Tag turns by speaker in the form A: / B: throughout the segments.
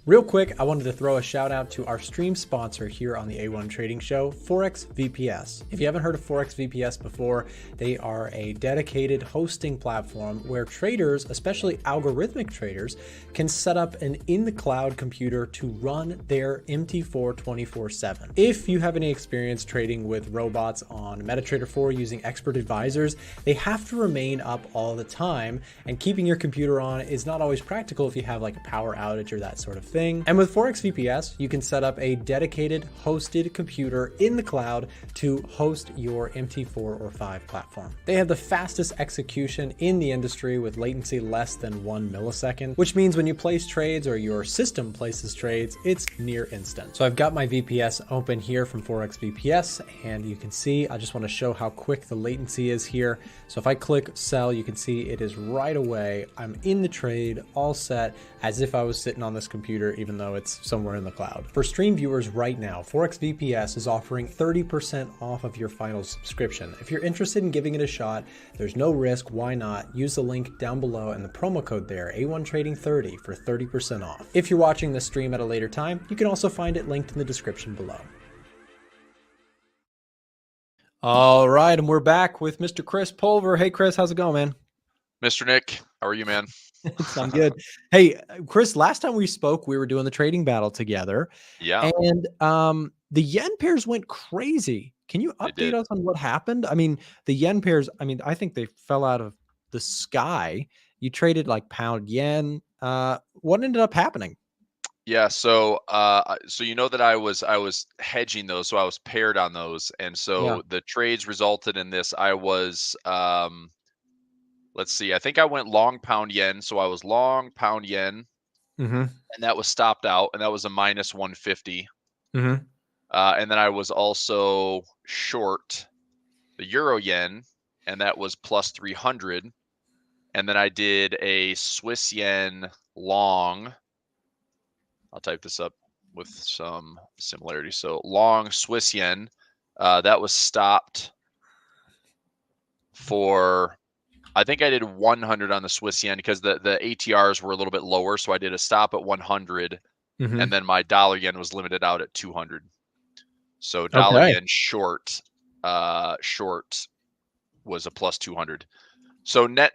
A: Real quick, I wanted to throw a shout out to our stream sponsor here on the A1 Trading Show, Forex VPS. If you haven't heard of Forex VPS before, they are a dedicated hosting platform where traders, especially algorithmic traders, can set up an in-the-cloud computer to run their MT4 24/7. If you have any experience trading with robots on MetaTrader 4 using expert advisors, they have to remain up all the time, and keeping your computer on is not always practical if you have like a power outage or that sort of thing. And with Forex VPS, you can set up a dedicated hosted computer in the cloud to host your MT4 or 5 platform. They have the fastest execution in the industry with latency less than 1 millisecond, which means when you place trades or your system places trades, it's near instant. So I've got my VPS open here from Forex VPS, and you can see, I just want to show how quick the latency is here. So if I click sell, you can see it is right away. I'm in the trade, all set, as if I was sitting on this computer, even though it's somewhere in the cloud. For stream viewers right now, Forex VPS is offering 30% off of your final subscription. If you're interested in giving it a shot, there's no risk. Why not? Use the link down below and the promo code there, A1Trading30 for 30% off. If you're watching this stream at a later time, you can also find it linked in the description below. All right, and we're back with Mr. Chris Pulver. Hey, Chris, how's it going, man?
B: Mr. Nick, how are you, man?
A: I'm good. Hey, Chris, last time we spoke, we were doing the trading battle together.
B: Yeah.
A: And the yen pairs went crazy. Can you update us on what happened? I mean, the yen pairs, I mean, I think they fell out of the sky. You traded like pound yen. What ended up happening?
B: Yeah, so you know that I was hedging those, so I was paired on those, and so the trades resulted in this. I was let's see, I think I went long pound yen, so I was long pound yen, and that was stopped out, and that was a minus 150. And then I was also short the euro yen, and that was plus 300. And then I did a Swiss yen long. I'll type this up with some similarity. So long Swiss yen, that was stopped for, I think I did 100 on the Swiss yen because the ATRs were a little bit lower. So I did a stop at 100, and then my dollar yen was limited out at 200. So dollar yen short was a plus 200. So net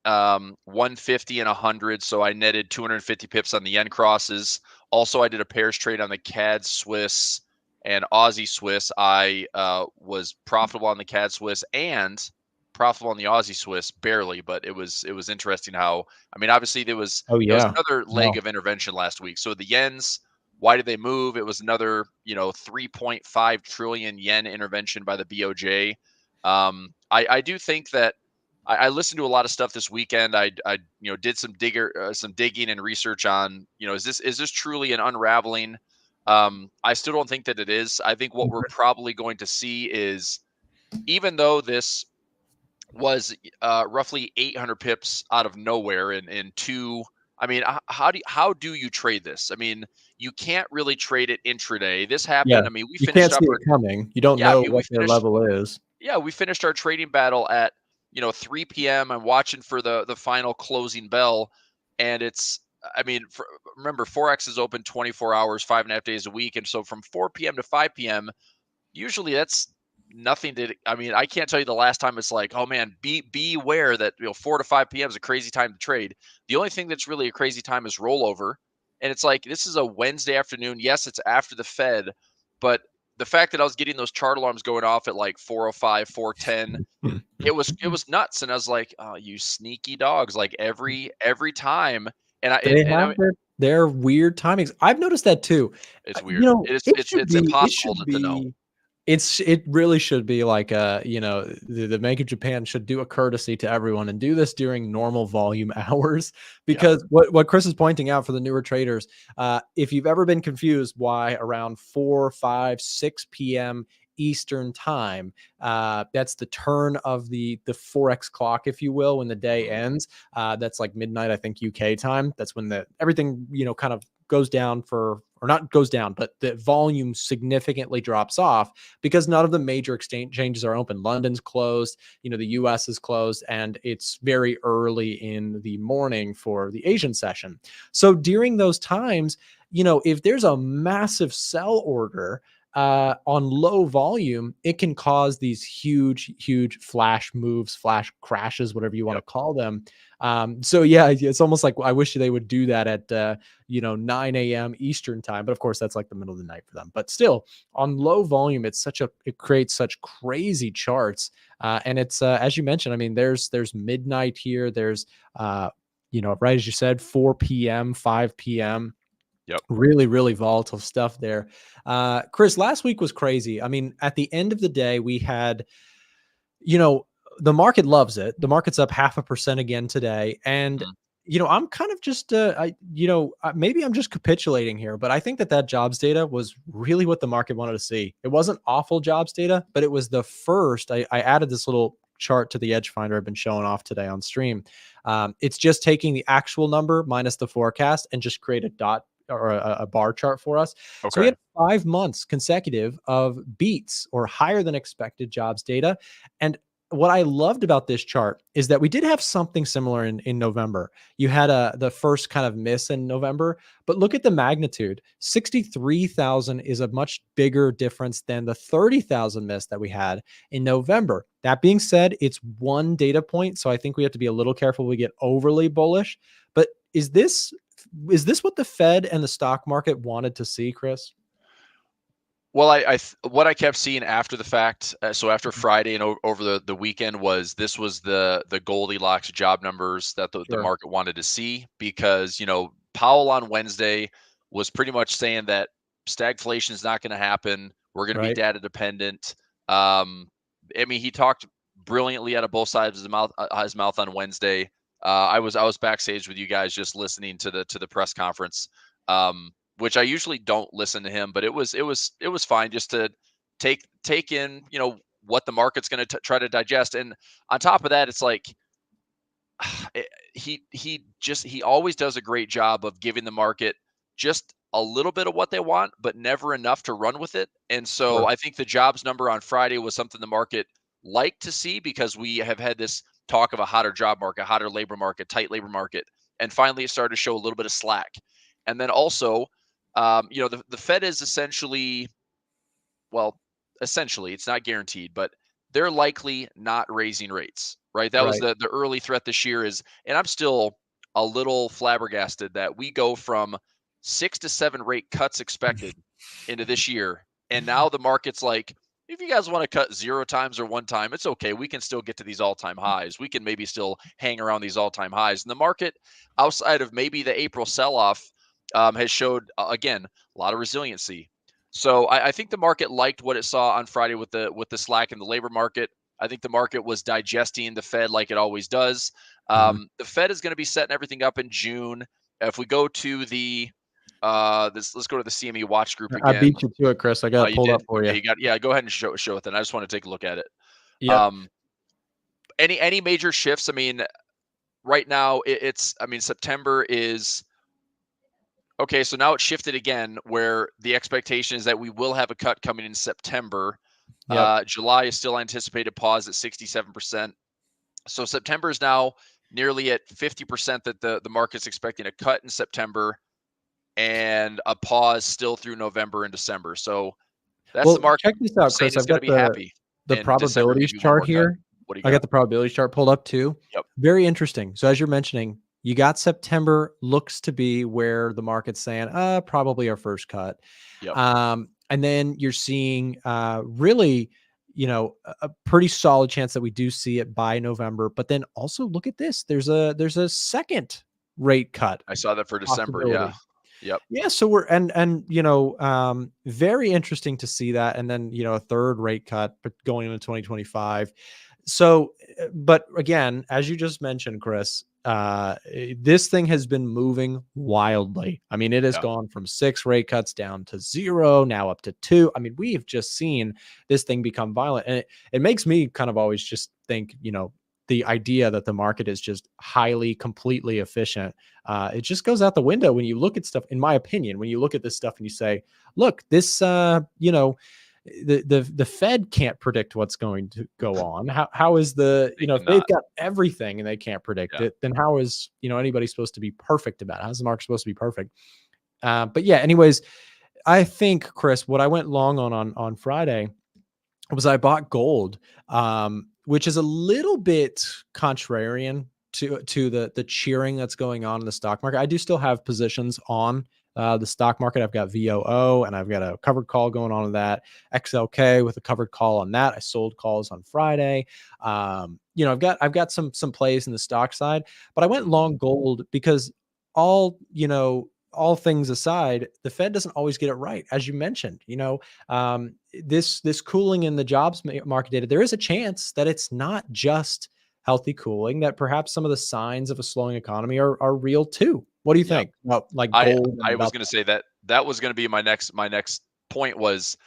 B: 150 and 100. So I netted 250 pips on the yen crosses. Also, I did a pairs trade on the CAD Swiss and Aussie Swiss. I was profitable on the CAD Swiss and profitable on the Aussie Swiss, barely, but it was interesting how, I mean, obviously there was another leg of intervention last week. So the yens, why did they move? It was another, 3.5 trillion yen intervention by the BOJ. I do think that I listened to a lot of stuff this weekend. I did some digging and research on, is this truly an unraveling? I still don't think that it is. I think what we're probably going to see is, even though this was roughly 800 pips out of nowhere in two, I mean, how do you trade this? I mean, you can't really trade it intraday. This happened.
A: Yeah.
B: I mean, we
A: you
B: finished
A: can't see it coming. You don't know what their level is.
B: Yeah, we finished our trading battle at 3 p.m. I'm watching for the final closing bell, and it's, I mean, remember, Forex is open 24 hours, 5.5 days a week, and so from 4 p.m. to 5 p.m. usually that's nothing to. I mean, I can't tell you the last time it's like, oh man, be aware that 4 to 5 p.m. is a crazy time to trade. The only thing that's really a crazy time is rollover, and it's like, this is a Wednesday afternoon. Yes, it's after the Fed, but the fact that I was getting those chart alarms going off at like 4:05, 4:10, it was nuts. And I was like, oh, you sneaky dogs! Like every time, and
A: they have their weird timings. I've noticed that too.
B: It's weird. It's impossible to know.
A: It really should be like the Bank of Japan should do a courtesy to everyone and do this during normal volume hours, because what Chris is pointing out for the newer traders, if you've ever been confused why around 4, 5, 6 p.m. Eastern time, that's the turn of the Forex clock, if you will, when the day ends. That's like midnight, I think, UK time. That's when everything kind of goes down for or not goes down, but the volume significantly drops off because none of the major exchanges are open. London's closed, the US is closed, and it's very early in the morning for the Asian session. So during those times, if there's a massive sell order on low volume, it can cause these huge flash moves, flash crashes, whatever you want to call them. So yeah, it's almost like I wish they would do that at 9 a.m. Eastern time, but of course that's like the middle of the night for them. But still, on low volume, it creates such crazy charts, and it's as you mentioned. I mean, there's midnight here. There's right as you said, 4 p.m., 5 p.m.
B: Yep.
A: Really volatile stuff there. Chris, last week was crazy. I mean, at the end of the day, we had, the market loves it. The market's up 0.5% again today. And, I'm kind of just, maybe I'm just capitulating here, but I think that jobs data was really what the market wanted to see. It wasn't awful jobs data, but it was the first. I added this little chart to the Edge Finder I've been showing off today on stream. It's just taking the actual number minus the forecast and just create a dot or a bar chart for us.
B: Okay.
A: So we had 5 months consecutive of beats or higher than expected jobs data. And what I loved about this chart is that we did have something similar in November. You had the first kind of miss in November, but look at the magnitude. 63,000 is a much bigger difference than the 30,000 miss that we had in November. That being said, it's one data point, so I think we have to be a little careful we get overly bullish. But is this what the Fed and the stock market wanted to see, Chris?
B: Well, what I kept seeing after the fact, so after Friday and over the weekend, was the Goldilocks job numbers that the market wanted to see, because Powell on Wednesday was pretty much saying that stagflation is not going to happen. We're going to be data dependent. I mean, he talked brilliantly out of both sides of his mouth on Wednesday. I was backstage with you guys just listening to the press conference, which I usually don't listen to him, but it was fine just to take in what the market's going to try to digest. And on top of that, it's like he always does a great job of giving the market just a little bit of what they want, but never enough to run with it. And so I think the jobs number on Friday was something the market liked to see, because we have had this talk of a hotter job market, hotter labor market, tight labor market, and finally it started to show a little bit of slack. And then also, the Fed is essentially, it's not guaranteed, but they're likely not raising rates, right? That was the early threat this year and I'm still a little flabbergasted that we go from 6 to 7 rate cuts expected into this year. And now the market's like, if you guys want to cut 0 times or 1 time, it's okay. We can still get to these all-time highs. We can maybe still hang around these all-time highs. And the market, outside of maybe the April sell-off, has showed, again, a lot of resiliency. So I think the market liked what it saw on Friday with the slack in the labor market. I think the market was digesting the Fed like it always does. The Fed is going to be setting everything up in June. If we go to the let's go to the CME watch group again.
A: I beat you to it, Chris. I got it pulled up for you.
B: Go ahead and show it then. I just want to take a look at it.
A: Yeah.
B: Any major shifts? I mean, right now September is okay. So now it's shifted again, where the expectation is that we will have a cut coming in September. July is still anticipated pause at 67%. So September is now nearly at 50% that the market's expecting a cut in September, and a pause still through November and December. So that's the market.
A: Check this out, Chris. I've got the probabilities chart here. I got the probabilities chart pulled up too.
B: Yep.
A: Very interesting. So as you're mentioning, you got September looks to be where the market's saying, probably our first cut.
B: Yep.
A: And then you're seeing really, a pretty solid chance that we do see it by November. But then also look at this. There's a second rate cut.
B: I saw that for December. Yeah. Yep.
A: Yeah. So we're very interesting to see that. And then, a third rate cut going into 2025. So, but again, as you just mentioned, Chris, this thing has been moving wildly. I mean, it has gone from 6 rate cuts down to 0, now up to 2. I mean, we have just seen this thing become violent, and it makes me kind of always just think, the idea that the market is just highly, completely efficient, it just goes out the window when you look at stuff. In my opinion, when you look at this stuff and you say, look, this, the Fed can't predict what's going to go on. How is the,
B: They
A: if they've
B: cannot.
A: got everything and they can't predict
B: Yeah.
A: it, then how is, anybody supposed to be perfect about it? How's the market supposed to be perfect? But yeah, anyways, I think, Chris, what I went long on Friday was I bought gold, which is a little bit contrarian to the cheering that's going on in the stock market. I do still have positions on the stock market. I've got VOO and I've got a covered call going on with that. XLK with a covered call on that. I sold calls on Friday. I've got some plays in the stock side, but I went long gold because all things aside, the Fed doesn't always get it right, as you mentioned. This cooling in the jobs market data, there is a chance that it's not just healthy cooling, that perhaps some of the signs of a slowing economy are real too. What do you
B: Yep.
A: think about like
B: I
A: gold and
B: I was
A: about
B: going to say that was going to be my next point was,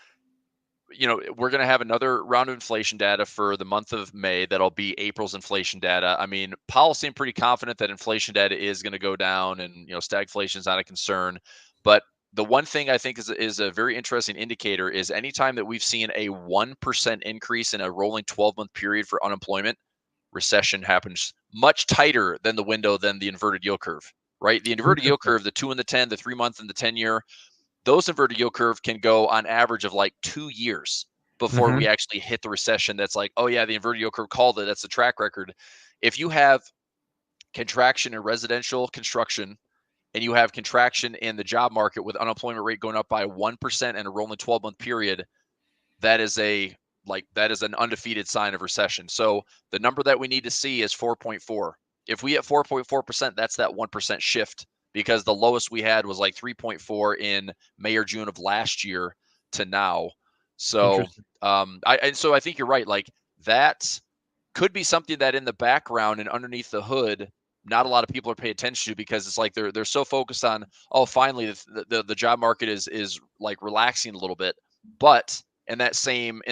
B: we're going to have another round of inflation data for the month of May. That'll be April's inflation data. I mean, Powell seemed pretty confident that inflation data is going to go down, and stagflation is not a concern. But the one thing I think is a very interesting indicator is anytime that we've seen a 1% increase in a rolling 12-month period for unemployment, recession happens much tighter than the window than the inverted yield curve, right? The inverted yield
A: interesting?
B: curve, the 2 and the 10, the 3-month and the 10-year, those inverted yield curve can go on average of like 2 years before
A: Hmm.
B: we actually hit the recession. That's like, oh yeah, the inverted yield curve called it. That's the track record. If you have contraction in residential construction and you have contraction in the job market with unemployment rate going up by 1% in a rolling 12-month period, that is an undefeated sign of recession. So the number that we need to see is 4.4. If we hit 4.4%, that's that 1% shift, because the lowest we had was like 3.4 in May or June of last year to now. So
A: Interesting.
B: I think you're right. Like, that could be something that in the background and underneath the hood, not a lot of people are paying attention to, because it's like they're so focused on, oh, finally the job market is like relaxing a little bit. But in that same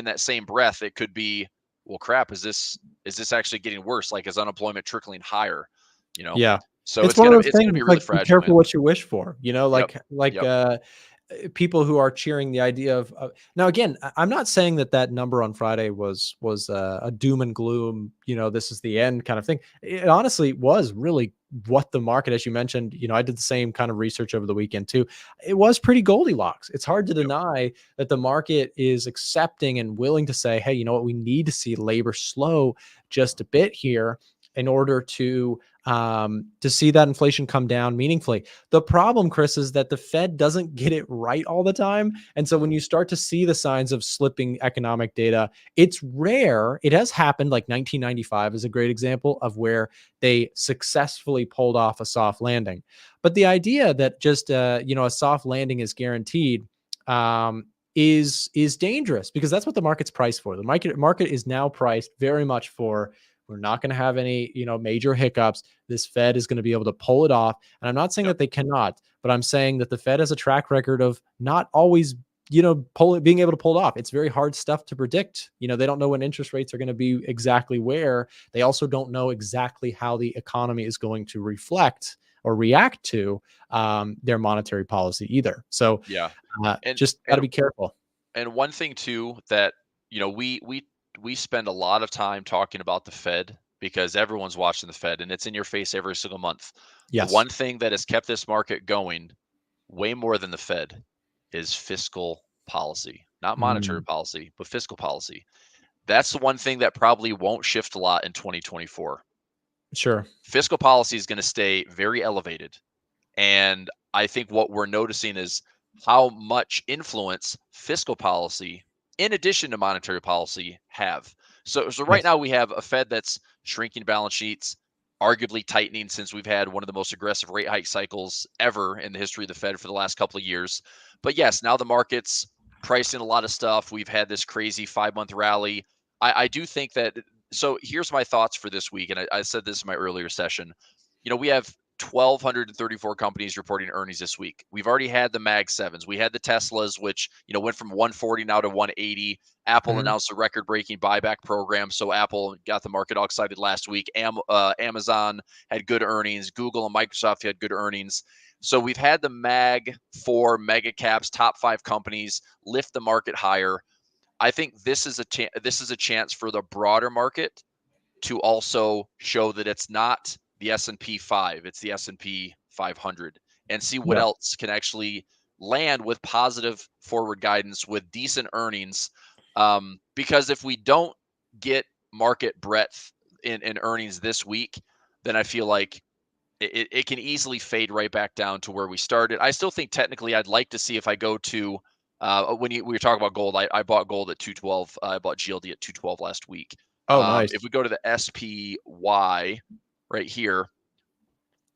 B: breath, it could be, well, crap, is this actually getting worse? Like, is unemployment trickling higher? You know,
A: Yeah.
B: so
A: It's
B: it's
A: one of
B: gonna
A: those
B: it's gonna
A: things.
B: be
A: It's
B: really
A: like, be
B: fragile,
A: careful
B: man.
A: what you wish for,
B: Yep.
A: like
B: Yep.
A: people who are cheering the idea of now, again, I'm not saying that number on Friday was a doom and gloom, this is the end kind of thing. It honestly was really what the market, as you mentioned, I did the same kind of research over the weekend too. It was pretty Goldilocks. It's hard to
B: Yep.
A: deny that the market is accepting and willing to say, hey, you know what, we need to see labor slow just a bit here in order to see that inflation come down meaningfully. The problem, Chris, is that the Fed doesn't get it right all the time. And so when you start to see the signs of slipping economic data, it's rare. It has happened, like 1995 is a great example of where they successfully pulled off a soft landing. But the idea that just a soft landing is guaranteed is dangerous, because that's what the market's priced for. The market is now priced very much for, we're not going to have any, major hiccups. This Fed is going to be able to pull it off. And I'm not saying
B: Yep.
A: that they cannot, but I'm saying that the Fed has a track record of not always, being able to pull it off. It's very hard stuff to predict. They don't know when interest rates are going to be exactly where. They also don't know exactly how the economy is going to reflect or react to their monetary policy either. So
B: Yeah. And
A: just got to
B: and
A: be careful.
B: and one thing too that, we spend a lot of time talking about the Fed because everyone's watching the Fed and it's in your face every single month. The
A: Yes.
B: one thing that has kept this market going way more than the Fed is fiscal policy. Not monetary
A: Mm,
B: policy, but fiscal policy. That's the one thing that probably won't shift a lot in 2024.
A: sure.
B: Fiscal policy is going to stay very elevated. And I think what we're noticing is how much influence fiscal policy, in addition to monetary policy, have. So right
A: Yes.
B: now we have a Fed that's shrinking balance sheets, arguably tightening, since we've had one of the most aggressive rate hike cycles ever in the history of the Fed for the last couple of years. But yes, now the market's pricing a lot of stuff. We've had this crazy 5-month rally. I do think that. So here's my thoughts for this week, and I said this in my earlier session. We have 1,234 companies reporting earnings this week. We've already had the Mag 7s. We had the Teslas, which, went from 140 now to 180. Apple announced a record-breaking buyback program, so Apple got the market all excited last week. Amazon had good earnings. Google and Microsoft had good earnings. So we've had the Mag 4 mega caps, top 5 companies lift the market higher. I think this is a chance for the broader market to also show that it's not the S&P 5, it's the S&P 500, and see what else can actually land with positive forward guidance with decent earnings. Because if we don't get market breadth in earnings this week, then I feel like it can easily fade right back down to where we started. I still think technically I'd like to see if I go to when we were talking about gold, I bought gold at 212. I bought GLD at 212 last week.
A: Oh, nice.
B: If we go to the SPY right here,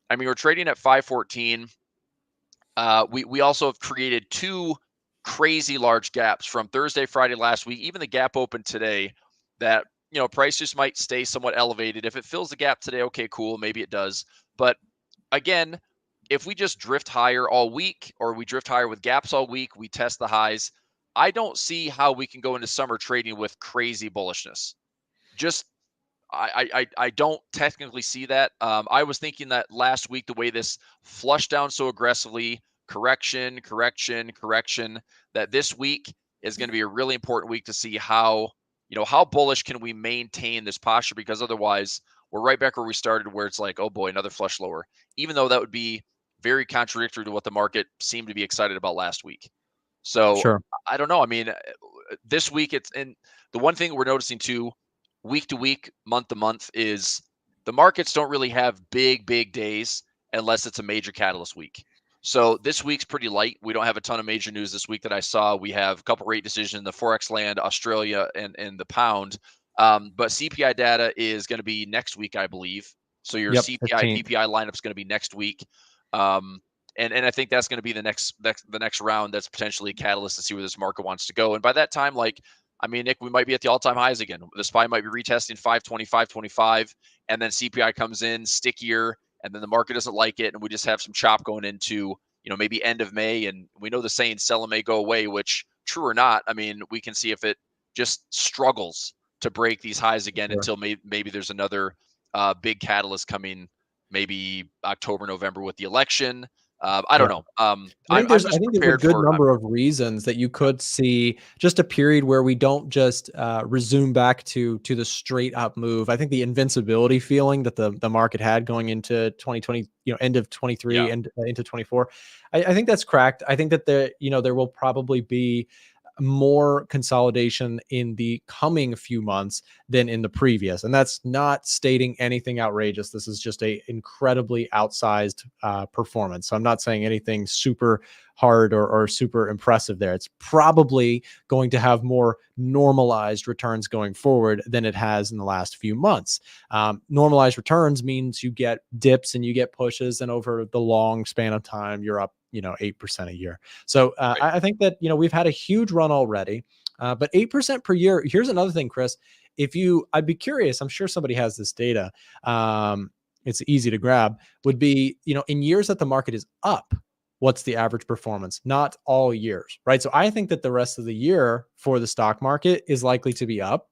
B: I mean, we're trading at 514. We also have created 2 crazy large gaps from Thursday, Friday last week, even the gap open today that, price just might stay somewhat elevated. If it fills the gap today, okay, cool. Maybe it does. But again, if we just drift higher all week, or we drift higher with gaps all week, we test the highs, I don't see how we can go into summer trading with crazy bullishness. Just I don't technically see that. I was thinking that last week, the way this flushed down so aggressively, correction, that this week is going to be a really important week to see how bullish can we maintain this posture, because otherwise we're right back where we started, where it's like, oh boy, another flush lower, even though that would be very contradictory to what the market seemed to be excited about last week. So
A: Sure.
B: I don't know. I mean, this week and the one thing we're noticing too, week to week, month to month, is the markets don't really have big days unless it's a major catalyst week. So this week's pretty light. We don't have a ton of major news this week that I saw. We have a couple rate decisions in the Forex land, Australia, and the pound. But CPI data is going to be next week, I believe. So your CPI
A: 15th.
B: PPI lineup is going to be next week. And I think that's going to be the next round. That's potentially a catalyst to see where this market wants to go. And by that time, Nick, we might be at the all-time highs again. The SPY might be retesting 520, 525, and then CPI comes in stickier, and then the market doesn't like it, and we just have some chop going into, maybe end of May. And we know the saying, sell and may go away, which, true or not, I mean, we can see if it just struggles to break these highs again until maybe there's another big catalyst coming, maybe October, November with the election. I don't know.
A: I think there's a good number of reasons that you could see just a period where we don't just resume back to the straight up move. I think the invincibility feeling that the market had going into 2020, end of 23 and into 24, I think that's cracked. I think that there will probably be more consolidation in the coming few months than in the previous. And that's not stating anything outrageous. This is just a incredibly outsized performance. So I'm not saying anything super hard or super impressive there. It's probably going to have more normalized returns going forward than it has in the last few months. Normalized returns means you get dips and you get pushes, and over the long span of time, you're up 8% a year. So I think that, we've had a huge run already, but 8% per year. Here's another thing, Chris, I'd be curious, I'm sure somebody has this data. It's easy to grab, would be, in years that the market is up, what's the average performance? Not all years, right? So I think that the rest of the year for the stock market is likely to be up.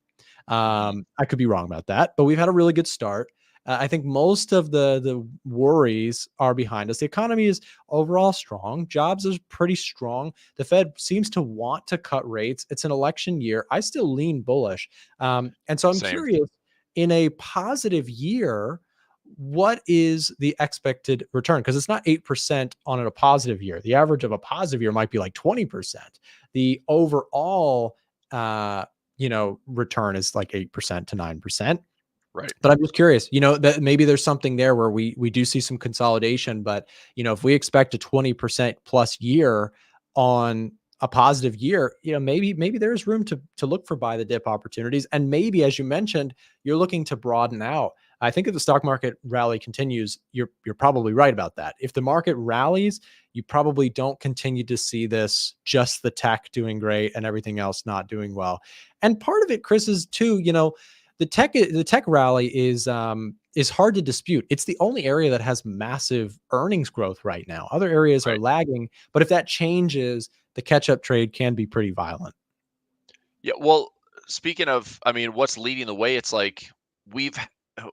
A: I could be wrong about that, but we've had a really good start. I think most of the worries are behind us. The economy is overall strong. Jobs is pretty strong. The Fed seems to want to cut rates. It's an election year. I still lean bullish. And so I'm curious, in a positive year, what is the expected return? Because it's not 8% on a positive year. The average of a positive year might be like 20%. The overall, return is like 8% to 9%.
B: Right.
A: But I'm just curious, that maybe there's something there where we do see some consolidation, but if we expect a 20% plus year on a positive year, maybe there's room to look for buy the dip opportunities. And maybe, as you mentioned, you're looking to broaden out. I think if the stock market rally continues, you're probably right about that. If the market rallies, you probably don't continue to see this, just the tech doing great and everything else not doing well. And part of it, Chris, is too, the tech rally is is hard to dispute. It's the only area that has massive earnings growth right now. Other areas are
B: Right.
A: lagging, but if that changes, the catch-up trade can be pretty violent.
B: Yeah. Well, speaking of, I mean, what's leading the way? It's like we've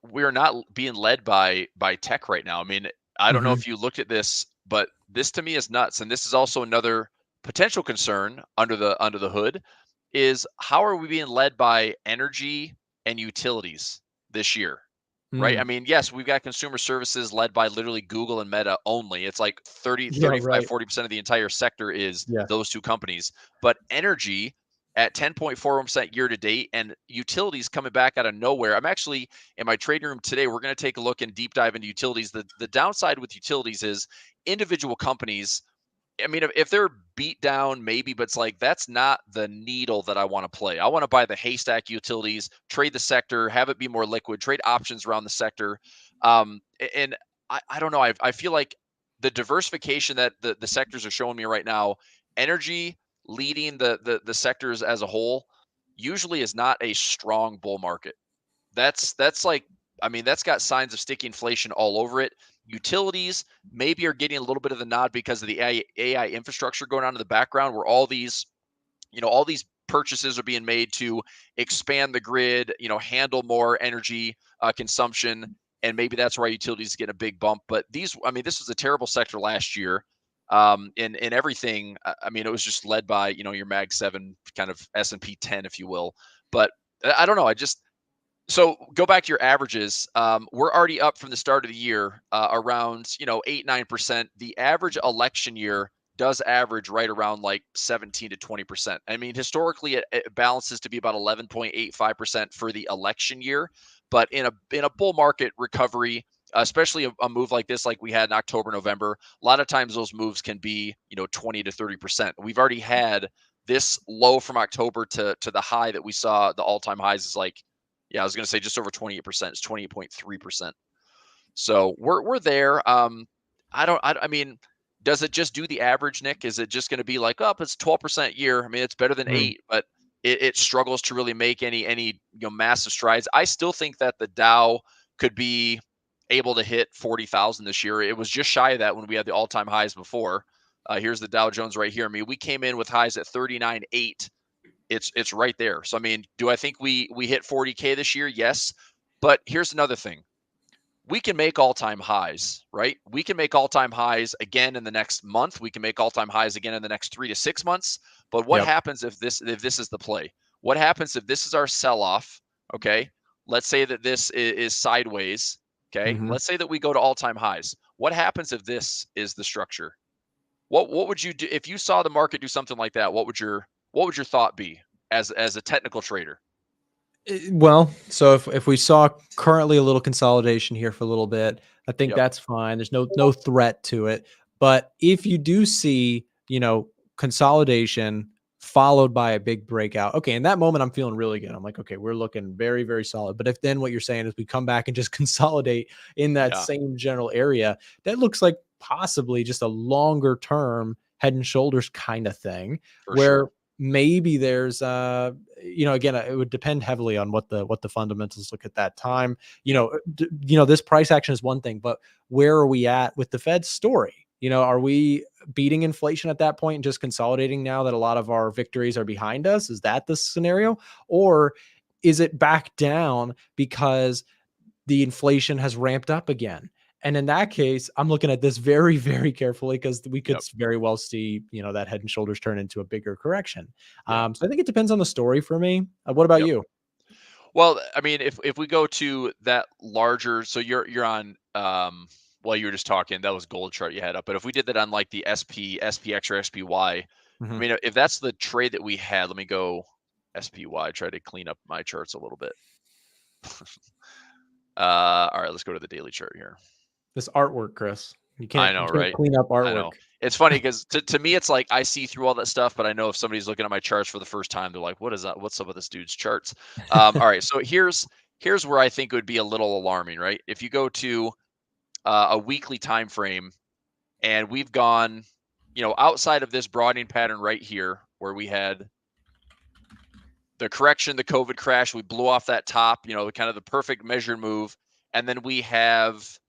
B: we're not being led by tech right now. I mean, I don't know
A: Mhm.
B: if you looked at this, but this to me is nuts. And this is also another potential concern under the hood is how are we being led by energy and utilities this year? Right? I
A: Mm.
B: mean, yes, we've got consumer services led by literally Google and Meta only. It's like 30,
A: Yeah,
B: 35,
A: right.
B: 40% of the entire sector is
A: Yeah.
B: those two companies. But energy at 10.41% year to date and utilities coming back out of nowhere. I'm actually in my trading room today. We're going to take a look and deep dive into utilities. The downside with utilities is individual companies. I mean, if they're beat down, maybe, but it's like that's not the needle that I want to play. I want to buy the haystack utilities, trade the sector, have it be more liquid, trade options around the sector. And I don't know. I feel like the diversification that the sectors are showing me right now, energy leading the sectors as a whole, usually is not a strong bull market. That's like, I mean, that's got signs of sticky inflation all over it. Utilities maybe are getting a little bit of the nod because of the AI infrastructure going on in the background, where all these, all these purchases are being made to expand the grid, handle more energy consumption, and maybe that's why utilities get a big bump. But these, I mean, this was a terrible sector last year. In everything, I mean, it was just led by your Mag 7 kind of S&P 10, if you will. But I don't know. I just so go back to your averages. We're already up from the start of the year around 8-9%. The average election year does average right around like 17 to 20%. I mean, historically, it balances to be about 11.85% for the election year. But in a bull market recovery, especially a move like this, like we had in October, November, a lot of times those moves can be 20 to 30%. We've already had this low from October to the high that we saw. The all time highs is like, yeah, I was going to say just over 28%. It's 28.3%. So we're there. I mean, does it just do the average, Nick? Is it just going to be like, oh, it's 12% year? I mean, it's better than
A: Mm.
B: 8, but it struggles to really make any massive strides. I still think that the Dow could be able to hit 40,000 this year. It was just shy of that when we had the all-time highs before. Here's the Dow Jones right here. I mean, we came in with highs at 39.8. It's right there. So I mean, do I think we hit 40K this year? Yes. But here's another thing. We can make all-time highs, right? We can make all-time highs again in the next month. We can make all-time highs again in the next 3 to 6 months. But what
A: Yep.
B: happens if this is the play? What happens if this is our sell-off? Okay. Let's say that this is sideways. Okay.
A: Mhm.
B: Let's say that we go to all-time highs. What happens if this is the structure? What would you do if you saw the market do something like that? What would your thought be as a technical trader?
A: Well, so if we saw currently a little consolidation here for a little bit, I think
B: Yep.
A: that's fine. There's no threat to it. But if you do see, consolidation followed by a big breakout, okay, in that moment I'm feeling really good. I'm like, okay, we're looking very, very solid. But if then what you're saying is we come back and just consolidate in that
B: Yeah,
A: same general area, that looks like possibly just a longer term head and shoulders kind of thing
B: for
A: where
B: sure.
A: maybe there's again, it would depend heavily on what the fundamentals look at that time. This price action is one thing, but where are we at with the Fed's story? Are we beating inflation at that point and just consolidating now that a lot of our victories are behind us? Is that the scenario? Or is it back down because the inflation has ramped up again? And in that case, I'm looking at this very, very carefully because we could
B: Yep.
A: very well see, that head and shoulders turn into a bigger correction.
B: Yeah.
A: So I think it depends on the story for me. What about
B: Yep.
A: you?
B: Well, I mean, if we go to that larger, so you're on well, you were just talking, that was gold chart you had up. But if we did that on like the SPX or SPY, I
A: Mhm.
B: mean, if that's the trade that we had, let me go SPY, try to clean up my charts a little bit. All right, let's go to the daily chart here.
A: This artwork, Chris. You
B: I
A: can't
B: know,
A: you can't
B: right?
A: clean up
B: I know.
A: artwork.
B: It's funny because to me, it's like I see through all that stuff, but I know if somebody's looking at my charts for the first time, they're like, "What is that? What's up with this dude's charts?" All right, so here's where I think it would be a little alarming, right? If you go to a weekly time frame, and we've gone, outside of this broadening pattern right here, where we had the correction, the COVID crash, we blew off that top, kind of the perfect measured move. and then we have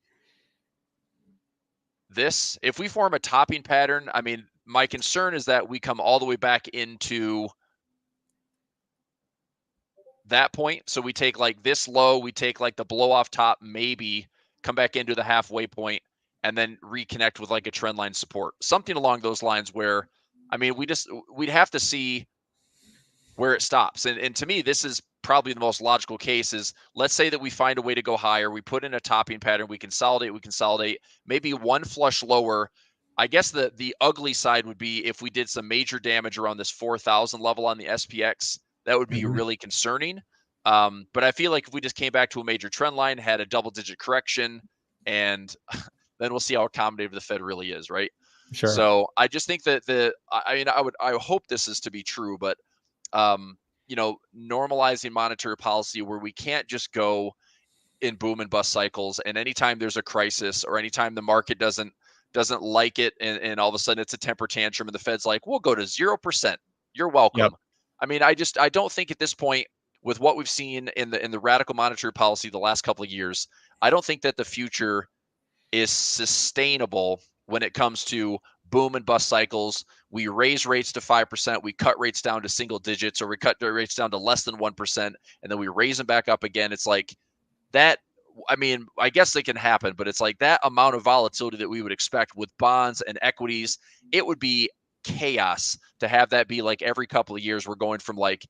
B: this. If we form a topping pattern, I mean, my concern is that we come all the way back into that point. So we take like this low, we take like the blow off top, maybe come back into the halfway point, and then reconnect with like a trend line support, something along those lines where, I mean, we'd have to see where it stops. And to me, this is probably the most logical case is, let's say that we find a way to go higher. We put in a topping pattern, we consolidate, maybe one flush lower. I guess the ugly side would be if we did some major damage around this 4,000 level on the SPX. That would be really concerning. But I feel like if we just came back to a major trend line, had a double-digit correction, and then we'll see how accommodative the Fed really is, right?
A: Sure.
B: So I just think that I hope this is to be true, but normalizing monetary policy where we can't just go in boom and bust cycles, and anytime there's a crisis or anytime the market doesn't like it, and all of a sudden it's a temper tantrum and the Fed's like, we'll go to 0%. You're welcome.
A: Yep.
B: I mean, I don't think at this point, with what we've seen in the radical monetary policy the last couple of years, I don't think that the future is sustainable when it comes to boom and bust cycles. We raise rates to 5%, we cut rates down to single digits, or we cut the rates down to less than 1%, and then we raise them back up again. It's like that. I mean, I guess it can happen, but it's like that amount of volatility that we would expect with bonds and equities, it would be chaos to have that be like every couple of years we're going from like,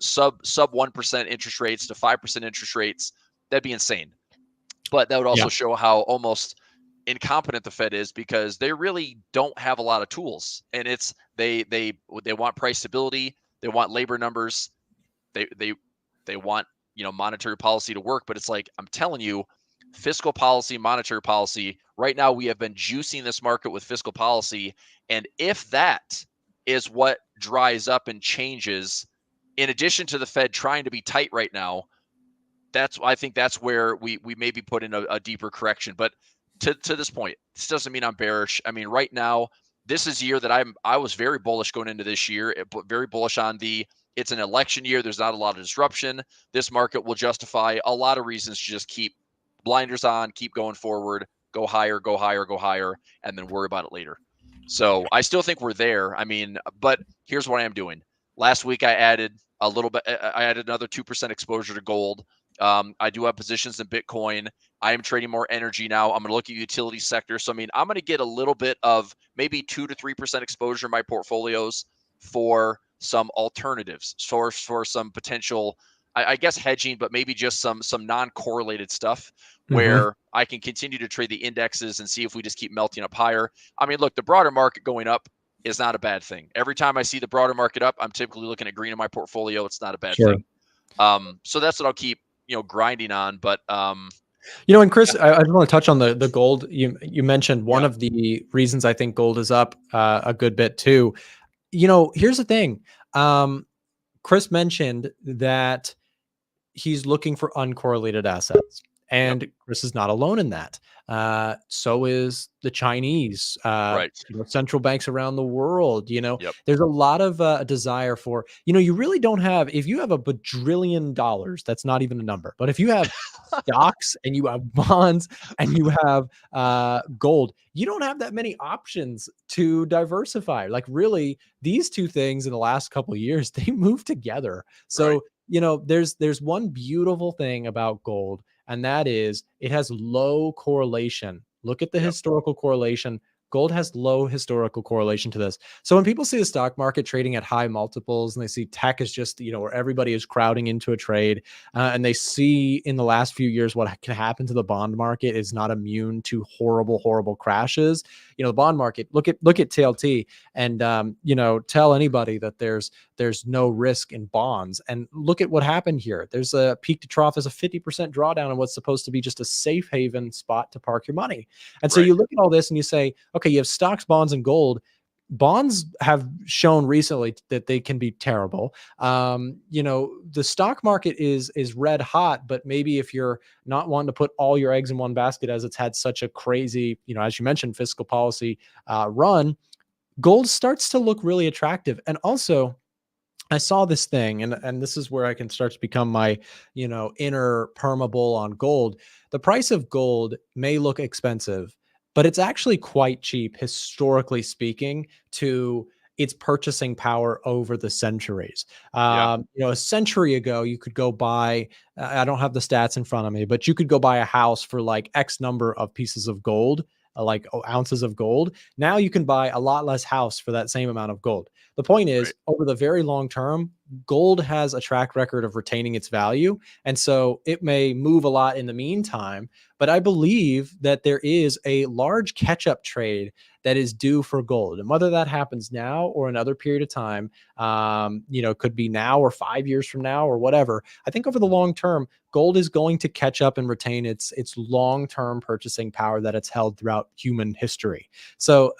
B: sub 1% interest rates to 5% interest rates. That'd be insane. But that would also show how almost incompetent the Fed is, because they really don't have a lot of tools. And it's they want price stability, they want labor numbers, they want monetary policy to work. But it's like, I'm telling you, fiscal policy, monetary policy, right now we have been juicing this market with fiscal policy, and if that is what dries up and changes, in addition to the Fed trying to be tight right now, I think that's where we maybe put in a deeper correction. But to this point, this doesn't mean I'm bearish. I mean, right now, this is a year that I was very bullish going into this year, but very bullish on it's an election year. There's not a lot of disruption. This market will justify a lot of reasons to just keep blinders on, keep going forward, go higher, and then worry about it later. So I still think we're there. I mean, but here's what I am doing. Last week, I added a little bit. I added another 2% exposure to gold. I do have positions in Bitcoin. I am trading more energy now. I'm going to look at utility sector. So, I mean, I'm going to get a little bit of maybe 2 to 3% exposure in my portfolios for some alternatives, for some potential, I guess, hedging, but maybe just some non-correlated stuff where I can continue to trade the indexes and see if we just keep melting up higher. I mean, look, the broader market going up is not a bad thing. Every time I see the broader market up, I'm typically looking at green in my portfolio. It's not a bad thing. So that's what I'll keep, grinding on. But
A: and Chris, I just want to touch on the gold. You mentioned one of the reasons I think gold is up a good bit too. Here's the thing. Chris mentioned that he's looking for uncorrelated assets, and Chris is not alone in that. So is the Chinese, central banks around the world. There's a lot of desire for, you really don't have, if you have $1 bajillion, that's not even a number, but if you have stocks and you have bonds and you have gold, you don't have that many options to diversify. Like, really, these two things in the last couple of years, they move together. So, there's one beautiful thing about gold, and that is it has low correlation. Look at the historical correlation. Gold has low historical correlation to this. So when people see the stock market trading at high multiples and they see tech is just, where everybody is crowding into a trade, and they see in the last few years what can happen to the bond market is not immune to horrible, horrible crashes. The bond market, look at TLT and, tell anybody that there's no risk in bonds, and look at what happened here. There's a peak to trough is a 50% drawdown on what's supposed to be just a safe haven spot to park your money. And so you look at all this and you say, okay, you have stocks, bonds, and gold. Bonds have shown recently that they can be terrible. The stock market is red hot, but maybe if you're not wanting to put all your eggs in one basket, as it's had such a crazy, as you mentioned, fiscal policy run, gold starts to look really attractive. And also, I saw this thing, and this is where I can start to become my, inner perma bull on gold. the price of gold may look expensive, but it's actually quite cheap, historically speaking, to its purchasing power over the centuries.
B: Yeah.
A: A century ago, you could go buy, I don't have the stats in front of me, but you could go buy a house for like X number of pieces of gold, ounces of gold. Now you can buy a lot less house for that same amount of gold. The point is,
B: Right.
A: over the very long term, gold has a track record of retaining its value. And so it may move a lot in the meantime, but I believe that there is a large catch up trade that is due for gold. And whether that happens now or another period of time, could be now or 5 years from now or whatever. I think over the long term, gold is going to catch up and retain its long-term purchasing power that it's held throughout human history. So,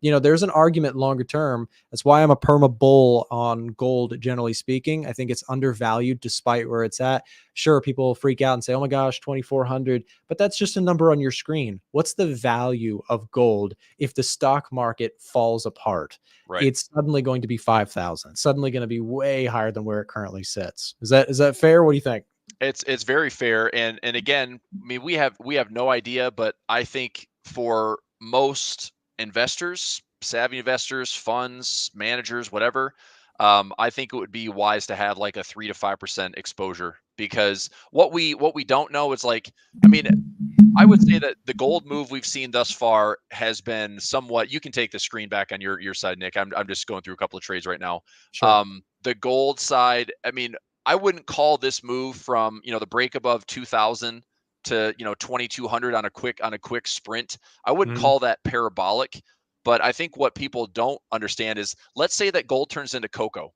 A: there's an argument longer term. That's why I'm a perma bull on gold, generally speaking. I think it's undervalued despite where it's at. Sure, people freak out and say, oh my gosh, 2,400, but that's just a number on your screen. What's the value of gold if the stock market falls apart?
B: Right.
A: It's suddenly going to be 5,000, suddenly going to be way higher than where it currently sits. Is that fair? What do you think?
B: It's very fair, and again, I mean, we have no idea, but I think for most investors, savvy investors, funds, managers, whatever, I think it would be wise to have like a 3 to 5% exposure, because what we don't know is like, I mean, I would say that the gold move we've seen thus far has been somewhat. You can take the screen back on your side, Nick. I'm just going through a couple of trades right now.
A: Sure.
B: The gold side, I mean, I wouldn't call this move from, the break above 2000 to, 2200 on a quick sprint. I wouldn't
A: Mhm.
B: call that parabolic, but I think what people don't understand is, let's say that gold turns into cocoa.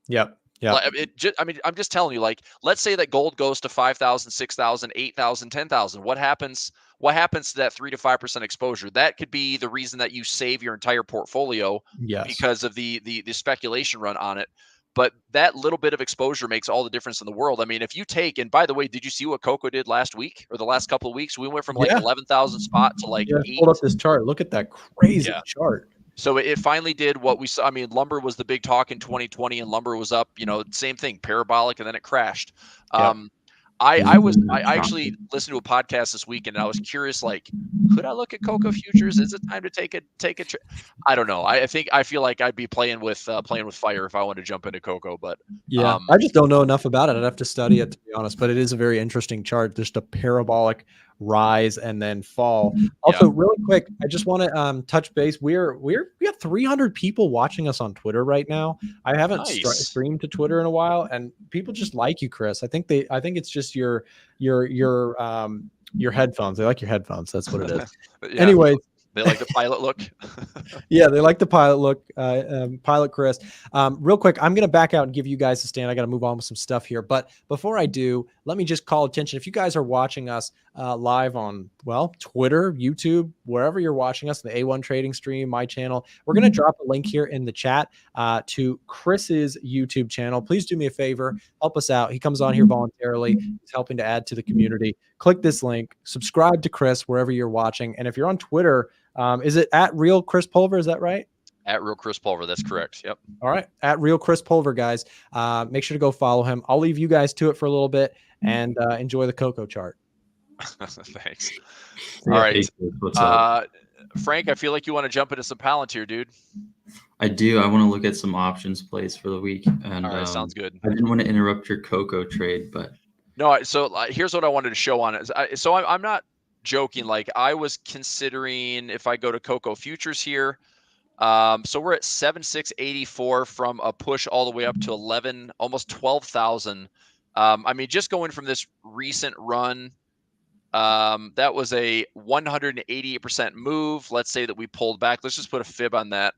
A: Yep.
B: Like,
A: Yep.
B: I mean, I'm just telling you, like, let's say that gold goes to 5,000, 6,000, 8,000, 10,000. What happens? What happens to that 3 to 5% exposure? That could be the reason that you save your entire portfolio
A: Yes.
B: because of the speculation run on it. But that little bit of exposure makes all the difference in the world. I mean, if you take, and by the way, did you see what Coco did last week or the last couple of weeks? We went from like
A: Yeah.
B: 11,000 spot to like
A: Yeah. I
B: eight.
A: pulled up this chart. Look at that crazy
B: Yeah.
A: chart.
B: So it finally did what we saw. I mean, lumber was the big talk in 2020, and lumber was up, same thing, parabolic, and then it crashed.
A: Yep.
B: Um, I
C: This
B: I
C: is
B: was
C: really
B: I actually
C: shocking.
B: listened to a podcast this weekend, and I was curious, like, could I look at cocoa futures? Is it time to take a trip? I don't know. I feel like I'd be playing with fire if I wanted to jump into cocoa, but
A: Yeah.
B: um,
A: I just don't know enough about it. I'd have to study it, to be honest, but it is a very interesting chart. Just a parabolic rise and then fall.
B: yeah,
A: Also, really quick, I just want to touch base. We got 300 people watching us on Twitter right now. I haven't
B: nice.
A: streamed to Twitter in a while, and people just like you, Chris. I think it's just your headphones. They like your headphones. That's what it is.
B: Yeah,
A: Anyways,
B: they like the pilot look.
A: yeah, they like the pilot look, pilot Chris. Real quick, I'm going to back out and give you guys a stand. I got to move on with some stuff here. But before I do, let me just call attention. If you guys are watching us live on, Twitter, YouTube, wherever you're watching us, the A1 Trading Stream, my channel, we're going to drop a link here in the chat to Chris's YouTube channel. Please do me a favor, help us out. He comes on here voluntarily. He's helping to add to the community. Click this link, subscribe to Chris wherever you're watching. And if you're on Twitter, is it at Real Chris Pulver? Is that right?
B: At Real Chris Pulver, that's correct. Yep.
A: All right. At Real Chris Pulver, guys. Make sure to go follow him. I'll leave you guys to it for a little bit and enjoy the cocoa chart.
B: Thanks.
A: See
B: All
A: ya.
B: right.
C: Hey, Chris, what's up?
B: Frank, I feel like you want to jump into some Palantir, dude.
C: I do. I want to look at some options plays for the week, and
B: All right, sounds good.
C: I didn't want to interrupt your cocoa trade, but
B: No, so here's what I wanted to show on it. I'm not joking. Like, I was considering if I go to Cocoa Futures here. So we're at 7,684 from a push all the way up to 11, almost 12,000. I mean, just going from this recent run, that was a 188% move. Let's say that we pulled back. Let's just put a fib on that.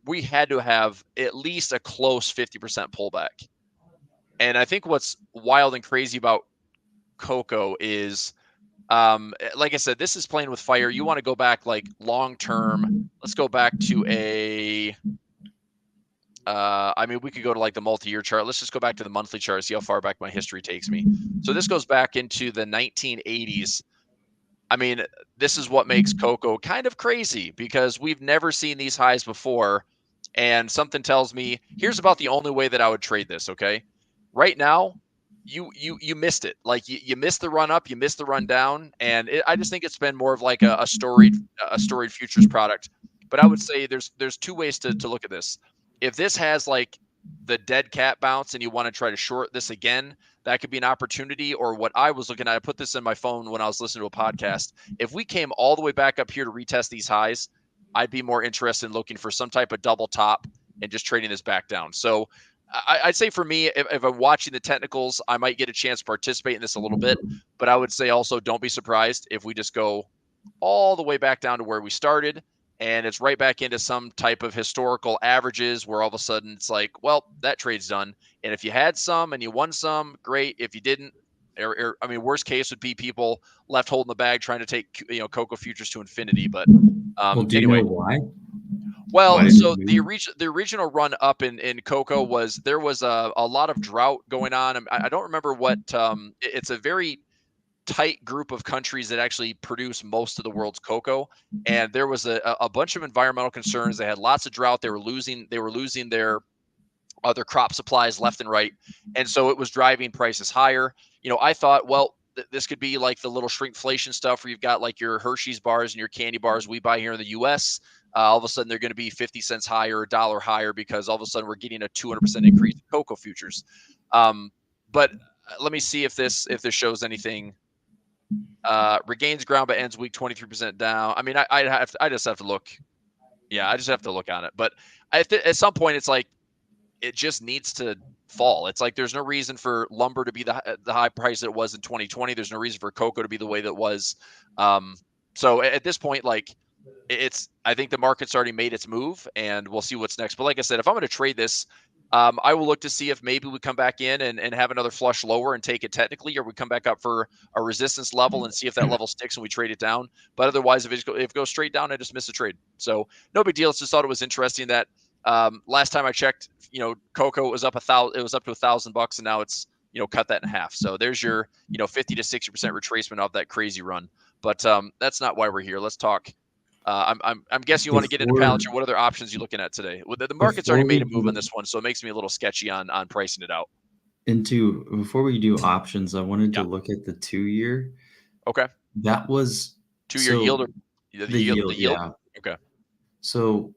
B: We had to have at least a close 50% pullback. And I think what's wild and crazy about Coco is, like I said, this is playing with fire. You want to go back like long term. Let's go back to I mean, we could go to like the multi-year chart. Let's just go back to the monthly chart, see how far back my history takes me. So this goes back into the 1980s. I mean, this is what makes Coco kind of crazy, because we've never seen these highs before. And something tells me, here's about the only way that I would trade this, okay? Right now, you missed it. Like you missed the run up, you missed the run down, and I just think it's been more of like a storied futures product. But I would say there's two ways to look at this. If this has like the dead cat bounce and you want to try to short this again, that could be an opportunity. Or what I was looking at, I put this in my phone when I was listening to a podcast. If we came all the way back up here to retest these highs, I'd be more interested in looking for some type of double top and just trading this back down. So I'd say for me, if I'm watching the technicals, I might get a chance to participate in this a little bit. But I would say also don't be surprised if we just go all the way back down to where we started and it's right back into some type of historical averages where all of a sudden it's like, well, that trade's done. And if you had some and you won some, great. If you didn't, I mean, worst case would be people left holding the bag trying to take, Cocoa futures to infinity. But
C: Well, do you
B: anyway.
C: know why?
B: Well, so the original run up in cocoa was there was a lot of drought going on. I don't remember what it's a very tight group of countries that actually produce most of the world's cocoa, and there was a bunch of environmental concerns. They had lots of drought. They were losing their other crop supplies left and right, and so it was driving prices higher. I thought, well, this could be like the little shrinkflation stuff where you've got like your Hershey's bars and your candy bars we buy here in the U.S. All of a sudden they're going to be 50 cents higher, $1 higher because all of a sudden we're getting a 200% increase in cocoa futures. But let me see if this shows anything. Regains ground but ends week 23% down. I mean, I just have to look. Yeah, I just have to look on it. But at some point, it's like it just needs to fall. It's like there's no reason for lumber to be the high price that it was in 2020. There's no reason for cocoa to be the way that it was. So at this point, like I think the market's already made its move, and we'll see what's next. But like I said, if I'm going to trade this, I will look to see if maybe we come back in and have another flush lower and take it technically, or we come back up for a resistance level and see if that level sticks and we trade it down. But otherwise, if it goes straight down, I just miss a trade. So no big deal. It's just thought it was interesting that last time I checked, cocoa was up $1,000. It was up to $1,000, and now it's cut that in half. So there's your 50 to 60% retracement of that crazy run. But that's not why we're here. Let's talk. I'm guessing you want to get into Palantir. What other options are you looking at today? Well, the market's already made a move on this one, so it makes me a little sketchy on pricing it out.
C: Before we do options, I wanted to look at the 2-year.
B: Okay.
C: That was
B: 2-year yield or the yield?
C: Yeah.
B: Okay.
C: So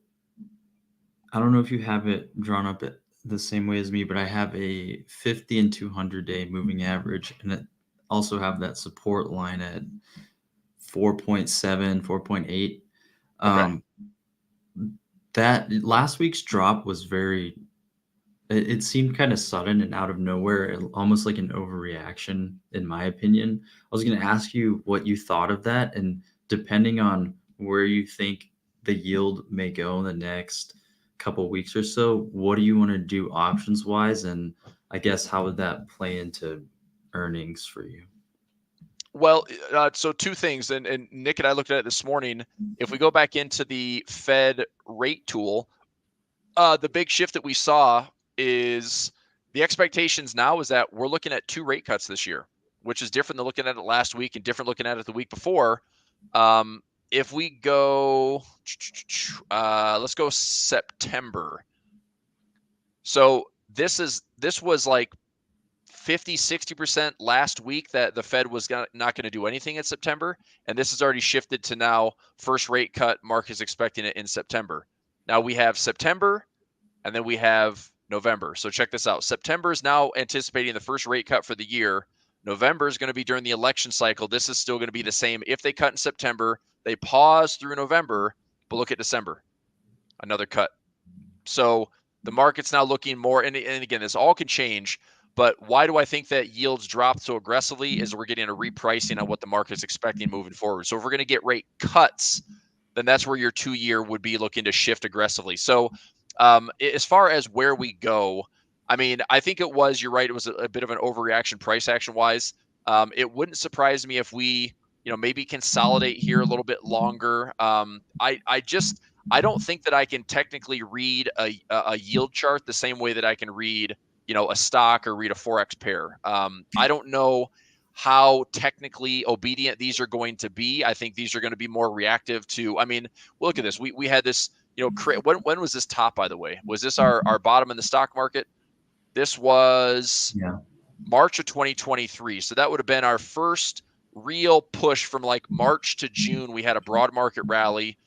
C: I don't know if you have it drawn up the same way as me, but I have a 50 and 200-day moving average, and it also have that support line at 4.7, 4.8.
B: Okay.
C: That last week's drop was it seemed kind of sudden and out of nowhere, almost like an overreaction, in my opinion. I was going to ask you what you thought of that, and depending on where you think the yield may go in the next couple weeks or so, what do you want to do options wise? And I guess how would that play into earnings for you?
B: Well, so two things, and Nick and I looked at it this morning. If we go back into the Fed rate tool, the big shift that we saw is the expectations now is that we're looking at 2 rate cuts this year, which is different than looking at it last week and different looking at it the week before. If we go, let's go September. So this was like 50, 60% last week that the Fed was not going to do anything in September. And this has already shifted to now first rate cut. Mark is expecting it in September. Now we have September and then we have November. So check this out. September is now anticipating the first rate cut for the year. November is going to be during the election cycle. This is still going to be the same. If they cut in September, they pause through November, but look at December, another cut. So the market's now looking more, and again, this all can change. But why do I think that yields dropped so aggressively is we're getting a repricing on what the market's expecting moving forward. So if we're going to get rate cuts, then that's where your 2-year would be looking to shift aggressively. So as far as where we go, I mean, I think you're right. It was a bit of an overreaction price action wise. It wouldn't surprise me if we, maybe consolidate here a little bit longer. I don't think that I can technically read a yield chart the same way that I can read a stock or read a Forex pair. I don't know how technically obedient these are going to be. I think these are going to be more reactive to, I mean, look at this. We had this, when was this top, by the way? Was this our bottom in the stock market? This was March of 2023. So that would have been our first real push from like March to June. We had a broad market rally.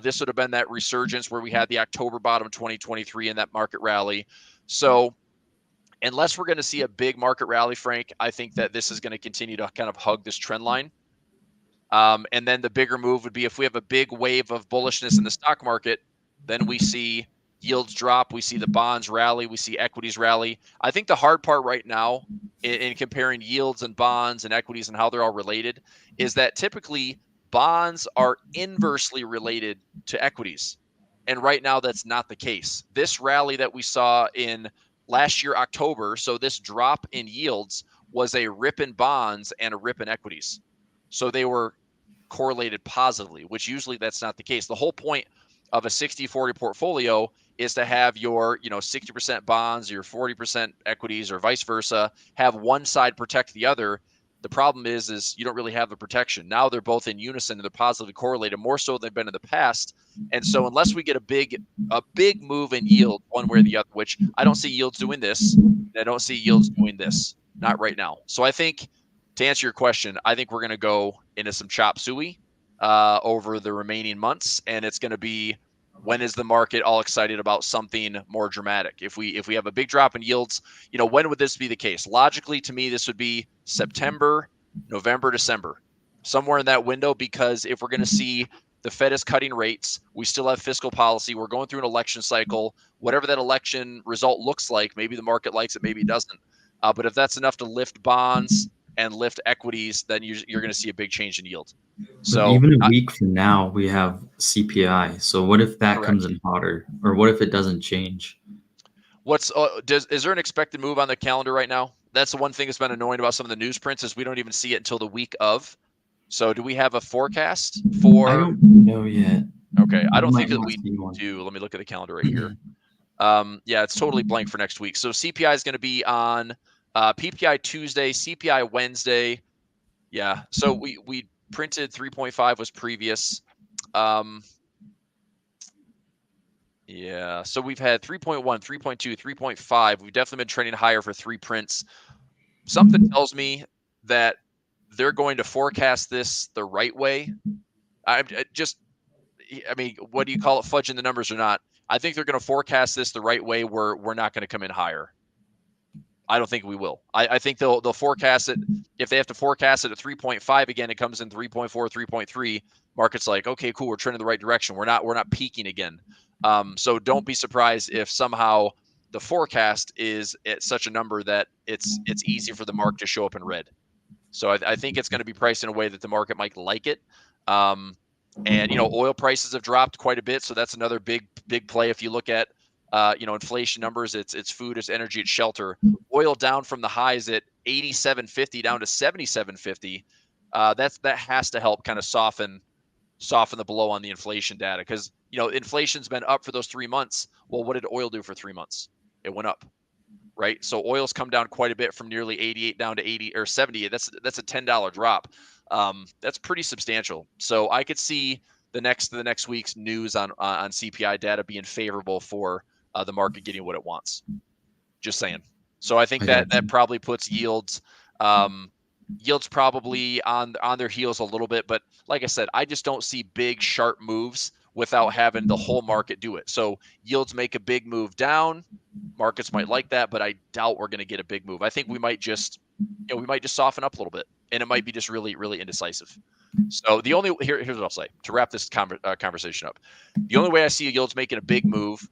B: This would have been that resurgence where we had the October bottom 2023 in that market rally. So unless we're going to see a big market rally, Frank, I think that this is going to continue to kind of hug this trend line. And then the bigger move would be if we have a big wave of bullishness in the stock market, then we see yields drop, we see the bonds rally, we see equities rally. I think the hard part right now in comparing yields and bonds and equities and how they're all related is that typically bonds are inversely related to equities. And right now that's not the case. This rally that we saw in last year, October, so this drop in yields was a rip in bonds and a rip in equities. So they were correlated positively, which usually that's not the case. The whole point of a 60-40 portfolio is to have your, 60% bonds, your 40% equities, or vice versa, have one side protect the other. The problem is you don't really have the protection. Now they're both in unison and they're positively correlated, more so than they've been in the past. And so unless we get a big move in yield one way or the other, which I don't see yields doing this, and I don't see yields doing this, not right now. So I think, to answer your question, I think we're going to go into some chop suey over the remaining months, and it's going to be, when is the market all excited about something more dramatic? If we have a big drop in yields, when would this be the case? Logically, to me, this would be September, November, December, somewhere in that window, because if we're going to see the Fed is cutting rates, we still have fiscal policy, we're going through an election cycle, whatever that election result looks like, maybe the market likes it, maybe it doesn't. But if that's enough to lift bonds and lift equities, then you're going to see a big change in yield. So
C: but even a week from now, we have CPI. So what if that comes in hotter, or what if it doesn't change?
B: Is there an expected move on the calendar right now? That's the one thing that's been annoying about some of the newsprints is we don't even see it until the week of. So do we have a forecast for?
C: I don't know yet.
B: Okay, I don't think that we do. Let me look at the calendar right here. Yeah, it's totally blank for next week. So CPI is going to be on PPI Tuesday, CPI Wednesday. Yeah, so we printed 3.5 was previous. Yeah, so we've had 3.1, 3.2, 3.5. We've definitely been trending higher for 3 prints. Something tells me that they're going to forecast this the right way. I mean, what do you call it, fudging the numbers or not? I think they're going to forecast this the right way where we're not going to come in higher. I don't think we will. I think they'll forecast it. If they have to forecast it at 3.5 again, it comes in 3.4, 3.3. Market's like, okay, cool, we're trending the right direction. We're not peaking again. So don't be surprised if somehow the forecast is at such a number that it's easy for the market to show up in red. So I think it's going to be priced in a way that the market might like it. And oil prices have dropped quite a bit, so that's another big play. If you look at inflation numbers, it's food, it's energy, it's shelter. Oil down from the highs at 87.50 down to 77.50. That has to help kind of soften the blow on the inflation data, because inflation's been up for those 3 months. Well, what did oil do for 3 months? It went up, right? So oil's come down quite a bit from nearly 88 down to 80 or 78. That's a $10 drop. That's pretty substantial. So I could see the next week's news on CPI data being favorable for the market getting what it wants. Just saying. So I think that probably puts yields probably on their heels a little bit. But like I said, I just don't see big sharp moves without having the whole market do it. So yields make a big move down. Markets might like that, but I doubt we're going to get a big move. I think we might just soften up a little bit, and it might be just really, really indecisive. So here's what I'll say to wrap this conversation up. The only way I see yields making a big move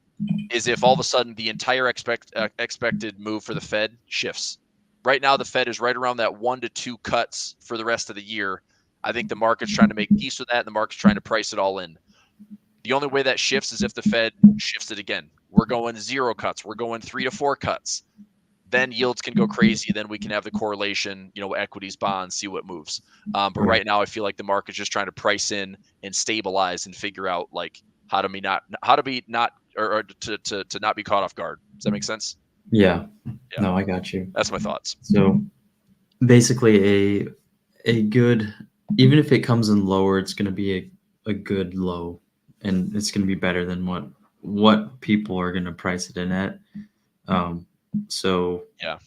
B: is if all of a sudden the entire expected move for the Fed shifts. Right now, the Fed is right around that 1 to 2 cuts for the rest of the year. I think the market's trying to make peace with that, and the market's trying to price it all in. The only way that shifts is if the Fed shifts it again. We're going 0 cuts. We're going 3 to 4 cuts. Then yields can go crazy. Then we can have the correlation, equities, bonds, see what moves. But right now, I feel like the market's just trying to price in and stabilize and figure out like how to not be caught off guard. Does that make sense?
C: Yeah. No, I got you.
B: That's my thoughts.
C: So basically a good, even if it comes in lower, it's going to be a good low, and it's going to be better than what people are going to price it in at. So
B: yeah,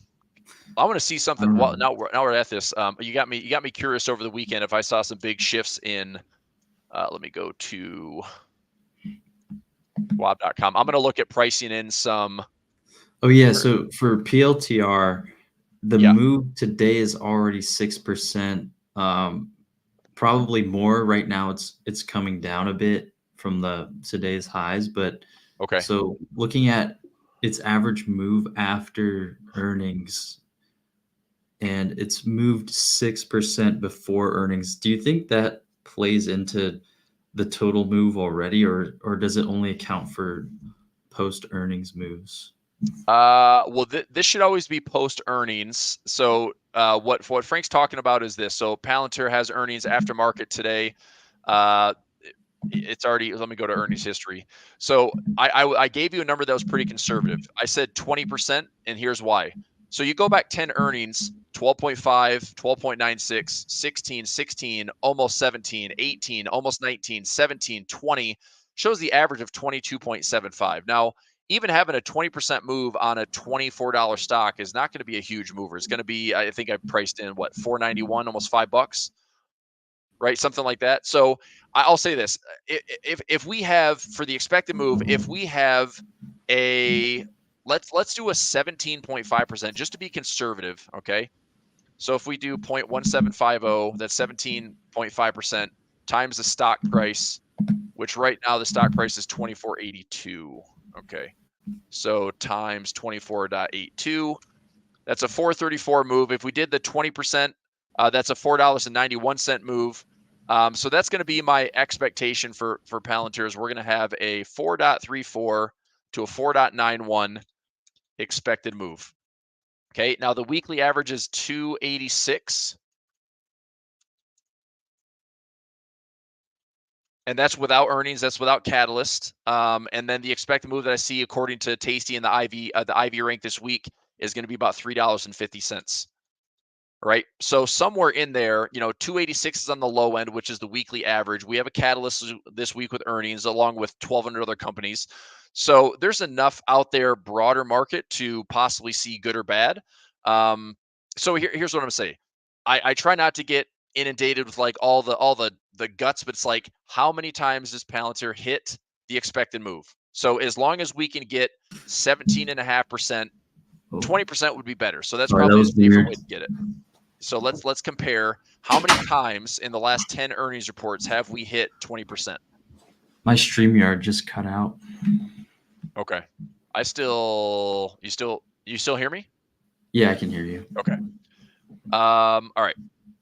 B: I want to see something. Well, now we're at this. You got me curious over the weekend if I saw some big shifts in. Let me go to schwab.com. I'm going to look at pricing in some.
C: Oh yeah, so for PLTR, the
B: Yeah.
C: move today is already 6%. Probably more right now. It's coming down a bit from today's highs, but
B: Okay.
C: so looking at its average move after earnings, and it's moved 6% before earnings. Do you think that plays into the total move already, or does it only account for post earnings moves?
B: Well, this should always be post earnings. So, what Frank's talking about is this. So, Palantir has earnings after market today. It's already. Let me go to earnings history. So, I gave you a number that was pretty conservative. I said 20%, and here's why. So you go back 10 earnings, 12.5, 12.96, 16, 16, almost 17, 18, almost 19, 17, 20, shows the average of 22.75. Now, even having a 20% move on a $24 stock is not going to be a huge mover. It's going to be, I think I priced in what, 491, almost $5, right? Something like that. So I'll say this: if we have, for the expected move, if we have a let's do a 17.5% just to be conservative, okay? So if we do 0.1750, that's 17.5% times the stock price, which right now the stock price is 24.82. Okay. So times 24.82, that's a 434 move. If we did the 20%, that's a $4.91 move. So that's going to be my expectation for Palantir. We're going to have a 4.34 to a 4.91 expected move. Okay. Now the weekly average is 286. And that's without earnings. That's without Catalyst. And then the expected move that I see, according to Tasty and the IV rank this week, is going to be about $3.50. Right. So somewhere in there, 286 is on the low end, which is the weekly average. We have a Catalyst this week with earnings, along with 1,200 other companies. So there's enough out there, broader market, to possibly see good or bad. So here's what I'm saying. I try not to get inundated with like all the guts, but it's like, how many times does Palantir hit the expected move? So as long as we can get 17.5%, 20% would be better. So that's probably a safer way to get it. So let's compare how many times in the last 10 earnings reports have we hit 20%.
C: My StreamYard just cut out.
B: Okay. You still hear me?
C: Yeah, I can hear you.
B: Okay. All right.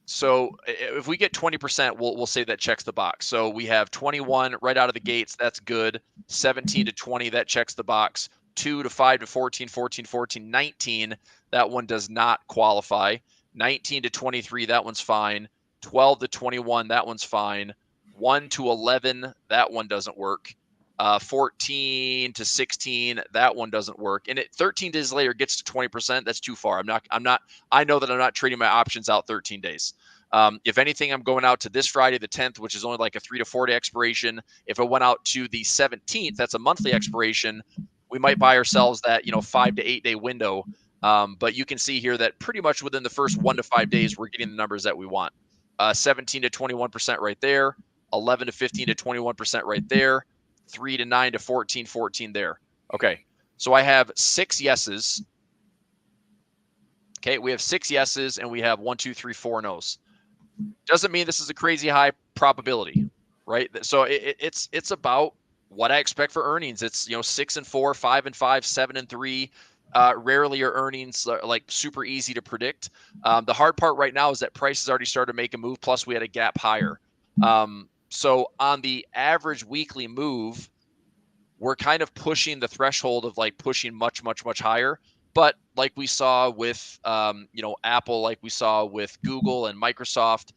B: So if we get 20%, we'll say that checks the box. So we have 21 right out of the gates. That's good. 17 to 20, that checks the box. 2 to 5 to 14, 14, 14, 19. That one does not qualify. 19 to 23, that one's fine. 12 to 21, that one's fine. 1 to 11, that one doesn't work. 14 to 16, that one doesn't work. And 13 days later gets to 20%. That's too far. I know that I'm not trading my options out 13 days. If anything, I'm going out to this Friday, the 10th, which is only like a 3 to 4 day expiration. If it went out to the 17th, that's a monthly expiration. We might buy ourselves that, 5 to 8 day window. But you can see here that pretty much within the first 1 to 5 days, we're getting the numbers that we want. 17 to 21% right there. 11 to 15 to 21% right there. 3 to 9 to 14, 14 there. Okay. So I have 6 yeses. Okay. We have 6 yeses and we have 1, 2, 3, 4 no's. Doesn't mean this is a crazy high probability, right? So it's about what I expect for earnings. It's 6 and 4, 5 and 5, 7 and 3. Rarely are earnings like super easy to predict. The hard part right now is that prices already started to make a move. Plus, we had a gap higher. So on the average weekly move, we're kind of pushing the threshold of like pushing much, much, much higher. But like we saw with, Apple, like we saw with Google and Microsoft,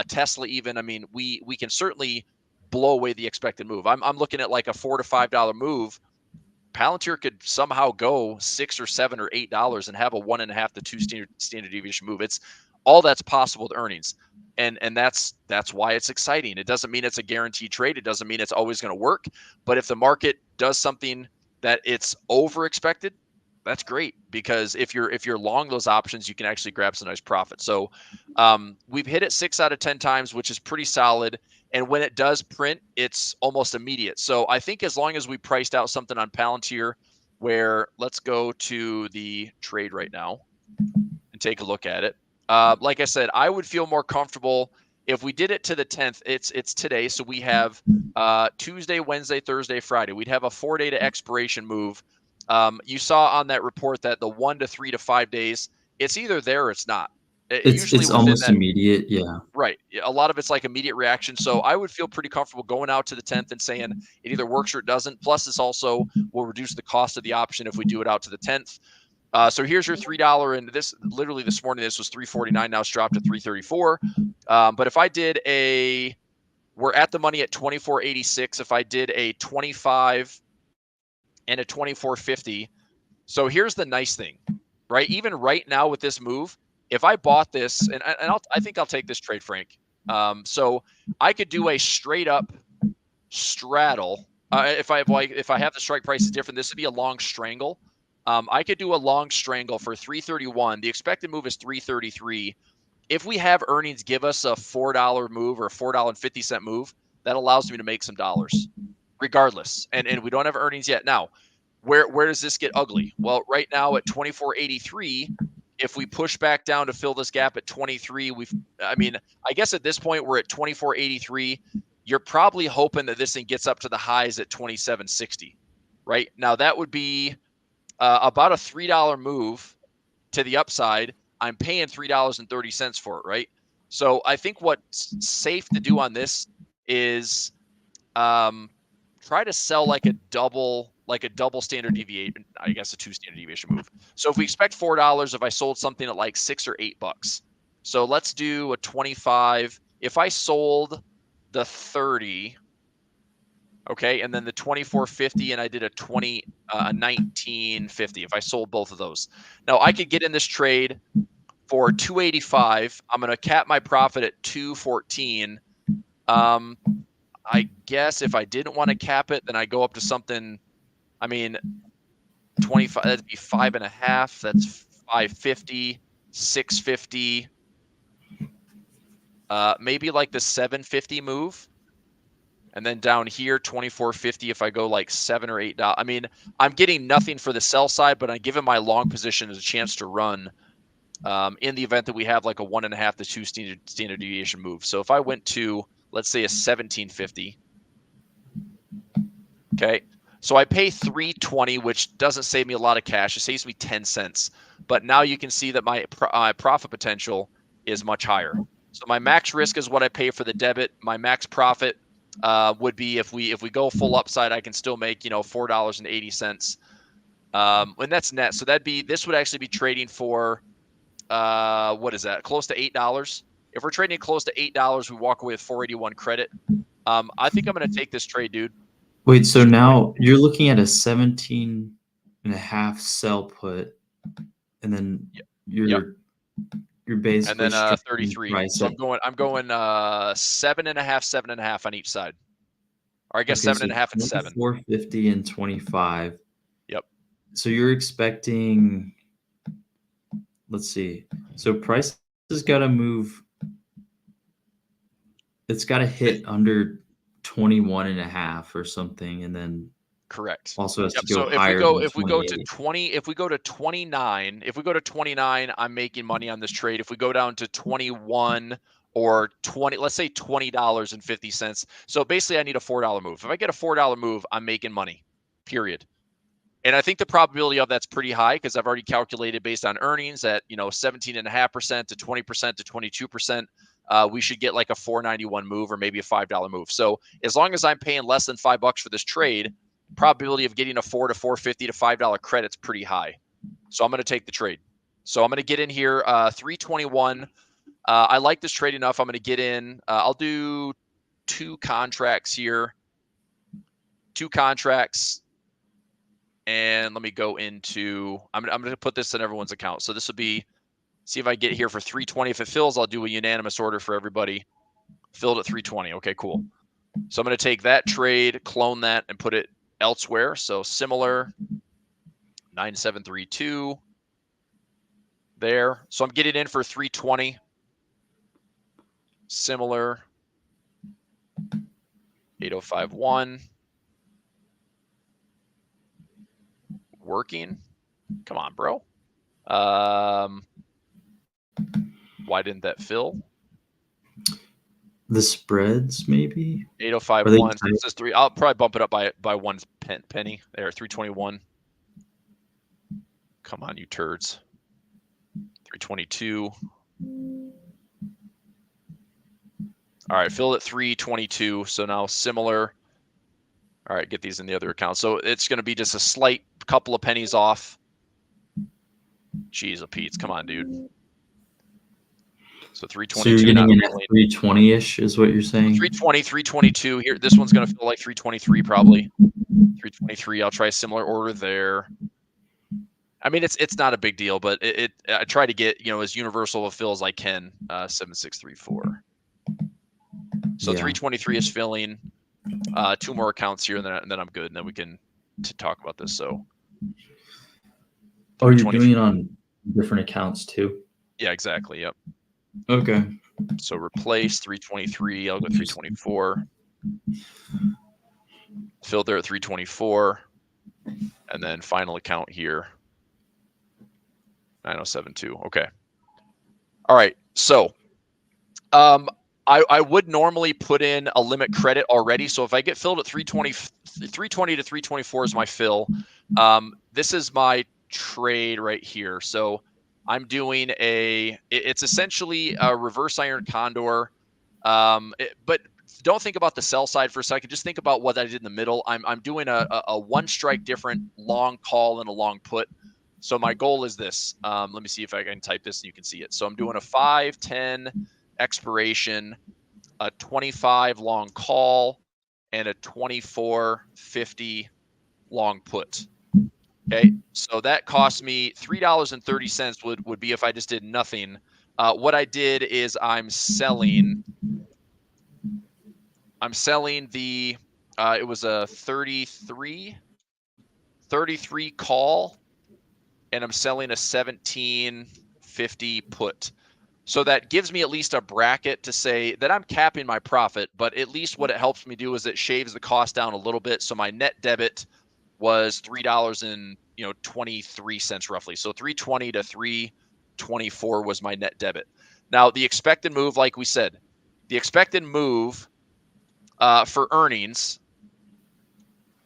B: Tesla, even, I mean, we can certainly blow away the expected move. I'm looking at like a $4 to $5 move. Palantir could somehow go $6 or $7 or $8 and have a 1.5 to 2 standard deviation move. It's all that's possible with earnings. And that's why it's exciting. It doesn't mean it's a guaranteed trade. It doesn't mean it's always going to work. But if the market does something that it's over expected, That's great, because if you're long those options, you can actually grab some nice profit. So we've hit it 6 out of 10 times, which is pretty solid. And when it does print, it's almost immediate. So I think as long as we priced out something on Palantir, where let's go to the trade right now and take a look at it. Like I said, I would feel more comfortable if we did it to the 10th. It's today, so we have Tuesday, Wednesday, Thursday, Friday. We'd have a 4-day to expiration move. You saw on that report that the 1 to 3 to 5 days, it's either there or it's not. Usually
C: It's
B: within
C: almost
B: that,
C: immediate. Yeah.
B: right. A lot of it's like immediate reaction. So I would feel pretty comfortable going out to the 10th and saying it either works or it doesn't. Plus, this also will reduce the cost of the option if we do it out to the 10th. So here's your $3, and this literally this morning, this was $3.49. Now it's dropped to $3.34. But if I did we're at the money at $24.86. If I did a 25 and a 24.50. So here's the nice thing, right? Even right now with this move, if I bought this, and I think I'll take this trade, Frank. So I could do a straight up straddle. If I have the strike price is different, this would be a long strangle. I could do a long strangle for 331. The expected move is 333. If we have earnings give us a $4 move or a $4.50 move, that allows me to make some dollars regardless. And we don't have earnings yet. Now, where does this get ugly? Well, right now at 24.83, if we push back down to fill this gap at 23, I guess at this point we're at 24.83. You're probably hoping that this thing gets up to the highs at 27.60, right? Now that would be about a $3 move to the upside. I'm paying $3.30 for it, right? So I think what's safe to do on this is try to sell like a double standard deviation, I guess a 2 standard deviation move. So if we expect $4, if I sold something at like $6 or $8, so let's do a 25. If I sold the 30, okay, and then the 24.50, and I did a 19.50. If I sold both of those, now I could get in this trade for 285. I'm going to cap my profit at 214. I guess if I didn't want to cap it, then I go up to something. 25. That'd be 5.5. That's 550, 650. Maybe like the 750 move. And then down here, 24.50. If I go like $7 or $8, I'm getting nothing for the sell side, but I'm giving my long position a chance to run in the event that we have like a 1.5 to 2 standard deviation move. So if I went to, let's say, a 17.50, okay, so I pay $3.20, which doesn't save me a lot of cash. It saves me 10 cents. But now you can see that my profit potential is much higher. So my max risk is what I pay for the debit. My max profit would be if we go full upside, I can still make $4.80, and that's net. So this would actually be trading for what is that? Close to $8. If we're trading close to $8, we walk away with 481 credit. I think I'm going to take this trade, dude.
C: Wait, so now you're looking at a 17.5 sell put, and then you're basically,
B: and then 33. So I'm going 7.5, 7.5 on each side, or I guess 7.5 and 7.
C: 450 and 25.
B: Yep.
C: So you're expecting. Let's see. So price has got to move. It's got to hit under 21.5 or something, and then
B: correct.
C: Also has to go
B: so
C: higher.
B: If we go to 29, I'm making money on this trade. If we go down to 21 or 20, let's say $20.50. So basically I need a $4 move. If I get a $4 move, I'm making money, period. And I think the probability of that's pretty high because I've already calculated based on earnings at 17.5% to 20% to 22%. We should get like a $4.91 move or maybe a $5 move. So as long as I'm paying less than $5 for this trade, probability of getting a $4 to $4.50 to $5 credit's pretty high. So I'm going to take the trade. So I'm going to get in here 321. I like this trade enough. I'm going to get in. I'll do 2 contracts here. 2 contracts. And let me go into, I'm going to put this in everyone's account. So this will be, see if I get here for 320. If it fills, I'll do a unanimous order for everybody. Filled at 320. Okay, cool. So I'm going to take that trade, clone that, and put it elsewhere. So similar. 9732 there. So I'm getting in for 320. Similar. 8051. Working. Come on, bro. Why didn't that fill?
C: The spreads, maybe?
B: 8051. So this is 3. I'll probably bump it up by 1 penny there. 321. Come on, you turds. 322. All right, filled at 322. So now similar. All right, get these in the other account. So it's going to be just a slight couple of pennies off. Jeez, Pete's. Come on, dude. So 322.
C: So you're getting in at 320-ish is what you're saying?
B: 320, 322 here. This one's going to feel like 323 probably. 323. I'll try a similar order there. I mean, it's not a big deal, but I try to get, as universal a fill as I can. 7634. So yeah. 323 is filling. 2 more accounts here, and then I'm good, and then we can talk about this. So.
C: Oh, you're doing it on different accounts too?
B: Yeah, exactly. Yep.
C: Okay.
B: So replace 323. I'll go 324. Fill there at 324. And then final account here. 9072. Okay. All right. So I would normally put in a limit credit already. So if I get filled at 320 to 324 is my fill. This is my trade right here. So I'm doing it's essentially a reverse iron condor. But don't think about the sell side for a second. Just think about what I did in the middle. I'm doing a 1 strike different long call and a long put. So my goal is this. Let me see if I can type this and you can see it. So I'm doing a 5-10 expiration, a 25 long call, and a 24.50 long put. Okay, so that cost me $3.30 would be if I just did nothing. What I did is I'm selling the it was a 33 call, and I'm selling a 17.50 put. So that gives me at least a bracket to say that I'm capping my profit, but at least what it helps me do is it shaves the cost down a little bit. So my net debit was $3.23 roughly. So 320 to 324 was my net debit. Now the expected move, like we said, the expected move for earnings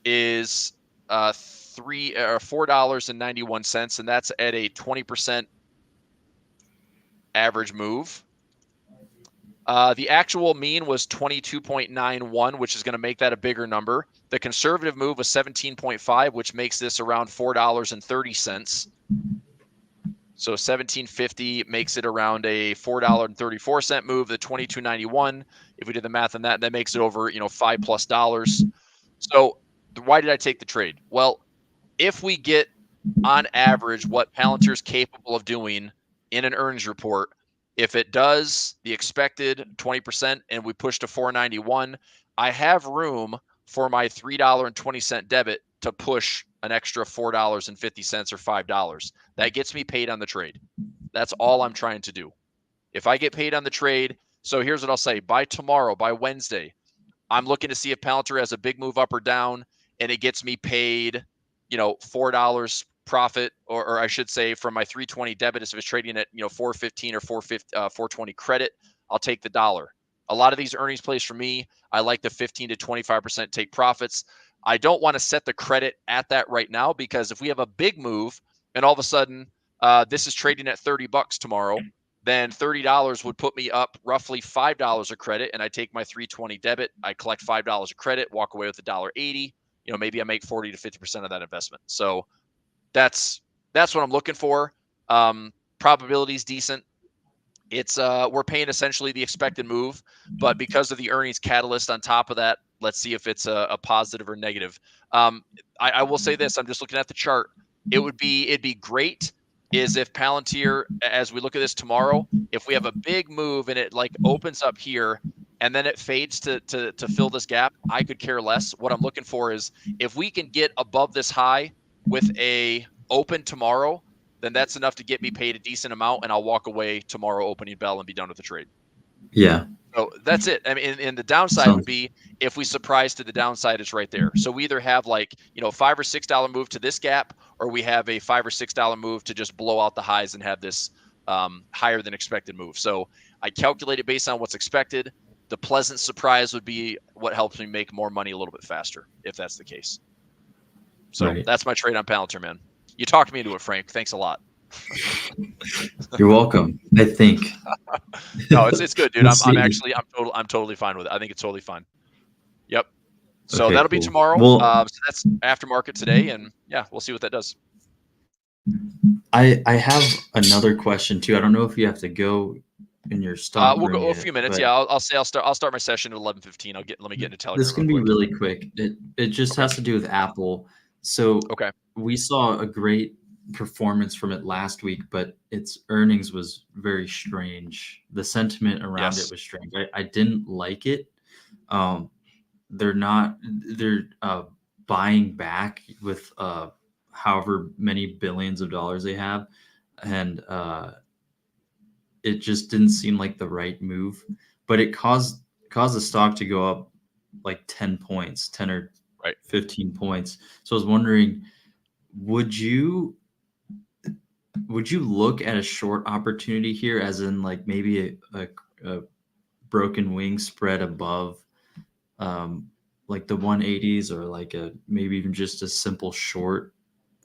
B: is $4.91, and that's at a 20% average move. The actual mean was 22.91, which is going to make that a bigger number. The conservative move was 17.5, which makes this around $4.30. So 17.50 makes it around a $4.34 move. The 22.91, if we did the math on that, that makes it over $5+. So why did I take the trade? Well, if we get on average what Palantir is capable of doing in an earnings report, if it does the expected 20% and we push to 491, I have room for my $3.20 debit to push an extra $4.50 or $5. That gets me paid on the trade. That's all I'm trying to do. If I get paid on the trade, so here's what I'll say. By tomorrow, by Wednesday, I'm looking to see if Palantir has a big move up or down, and it gets me paid, $4 profit, or I should say from my 320 debit, if it's trading at 415 or 420 credit, I'll take the dollar. A lot of these earnings plays for me, I like the 15 to 25% take profits. I don't want to set the credit at that right now, because if we have a big move and all of a sudden this is trading at $30 tomorrow, then $30 would put me up roughly $5 of credit, and I take my 320 debit, I collect $5 of credit, walk away with $1.80. Maybe I make 40 to 50% of that investment. So that's what I'm looking for. Probability is decent. It's we're paying essentially the expected move, but because of the earnings catalyst on top of that, let's see if it's a positive or negative. I will say this: I'm just looking at the chart. It'd be great is if Palantir, as we look at this tomorrow, if we have a big move and it opens up here and then it fades to fill this gap, I could care less. What I'm looking for is if we can get above this high with a open tomorrow, then that's enough to get me paid a decent amount, and I'll walk away tomorrow opening bell and be done with the trade.
C: Yeah.
B: So that's it. I mean, and the downside
C: Sounds
B: would be if we surprise to the downside, it's right there. So we either have like, $5 or $6 move to this gap, or we have a $5 or $6 move to just blow out the highs and have this higher than expected move. So I calculate it based on what's expected. The pleasant surprise would be what helps me make more money a little bit faster, if that's the case. So
C: right.
B: that's my trade on Palantir, man. You talked me into it, Frank. Thanks a lot.
C: You're welcome. I think.
B: No, it's good, dude.
C: We'll
B: I'm totally fine with it. I think it's totally fine. Yep. So
C: Okay,
B: that'll be
C: cool.
B: tomorrow.
C: Well,
B: So that's aftermarket today, and yeah, we'll see what that does.
C: I have another question too. I don't know if you have to go in your stock
B: We'll
C: room
B: go a
C: yet,
B: few minutes.
C: but
B: Yeah, I'll start my session at 11:15. Let me get into Telegram
C: this can
B: real
C: be
B: quick.
C: really quick. It just has to do with Apple. So
B: Okay.
C: we saw a great performance from it last week, but its earnings was very strange. The sentiment around
B: Yes.
C: it was strange. I didn't like it. They're buying back with however many billions of dollars they have, and it just didn't seem like the right move. But it caused the stock to go up like 10 points, 10 or
B: Right.
C: 15 points. So I was wondering, would you look at a short opportunity here, as in like maybe a broken wing spread above like the 180s, or like maybe even just a simple short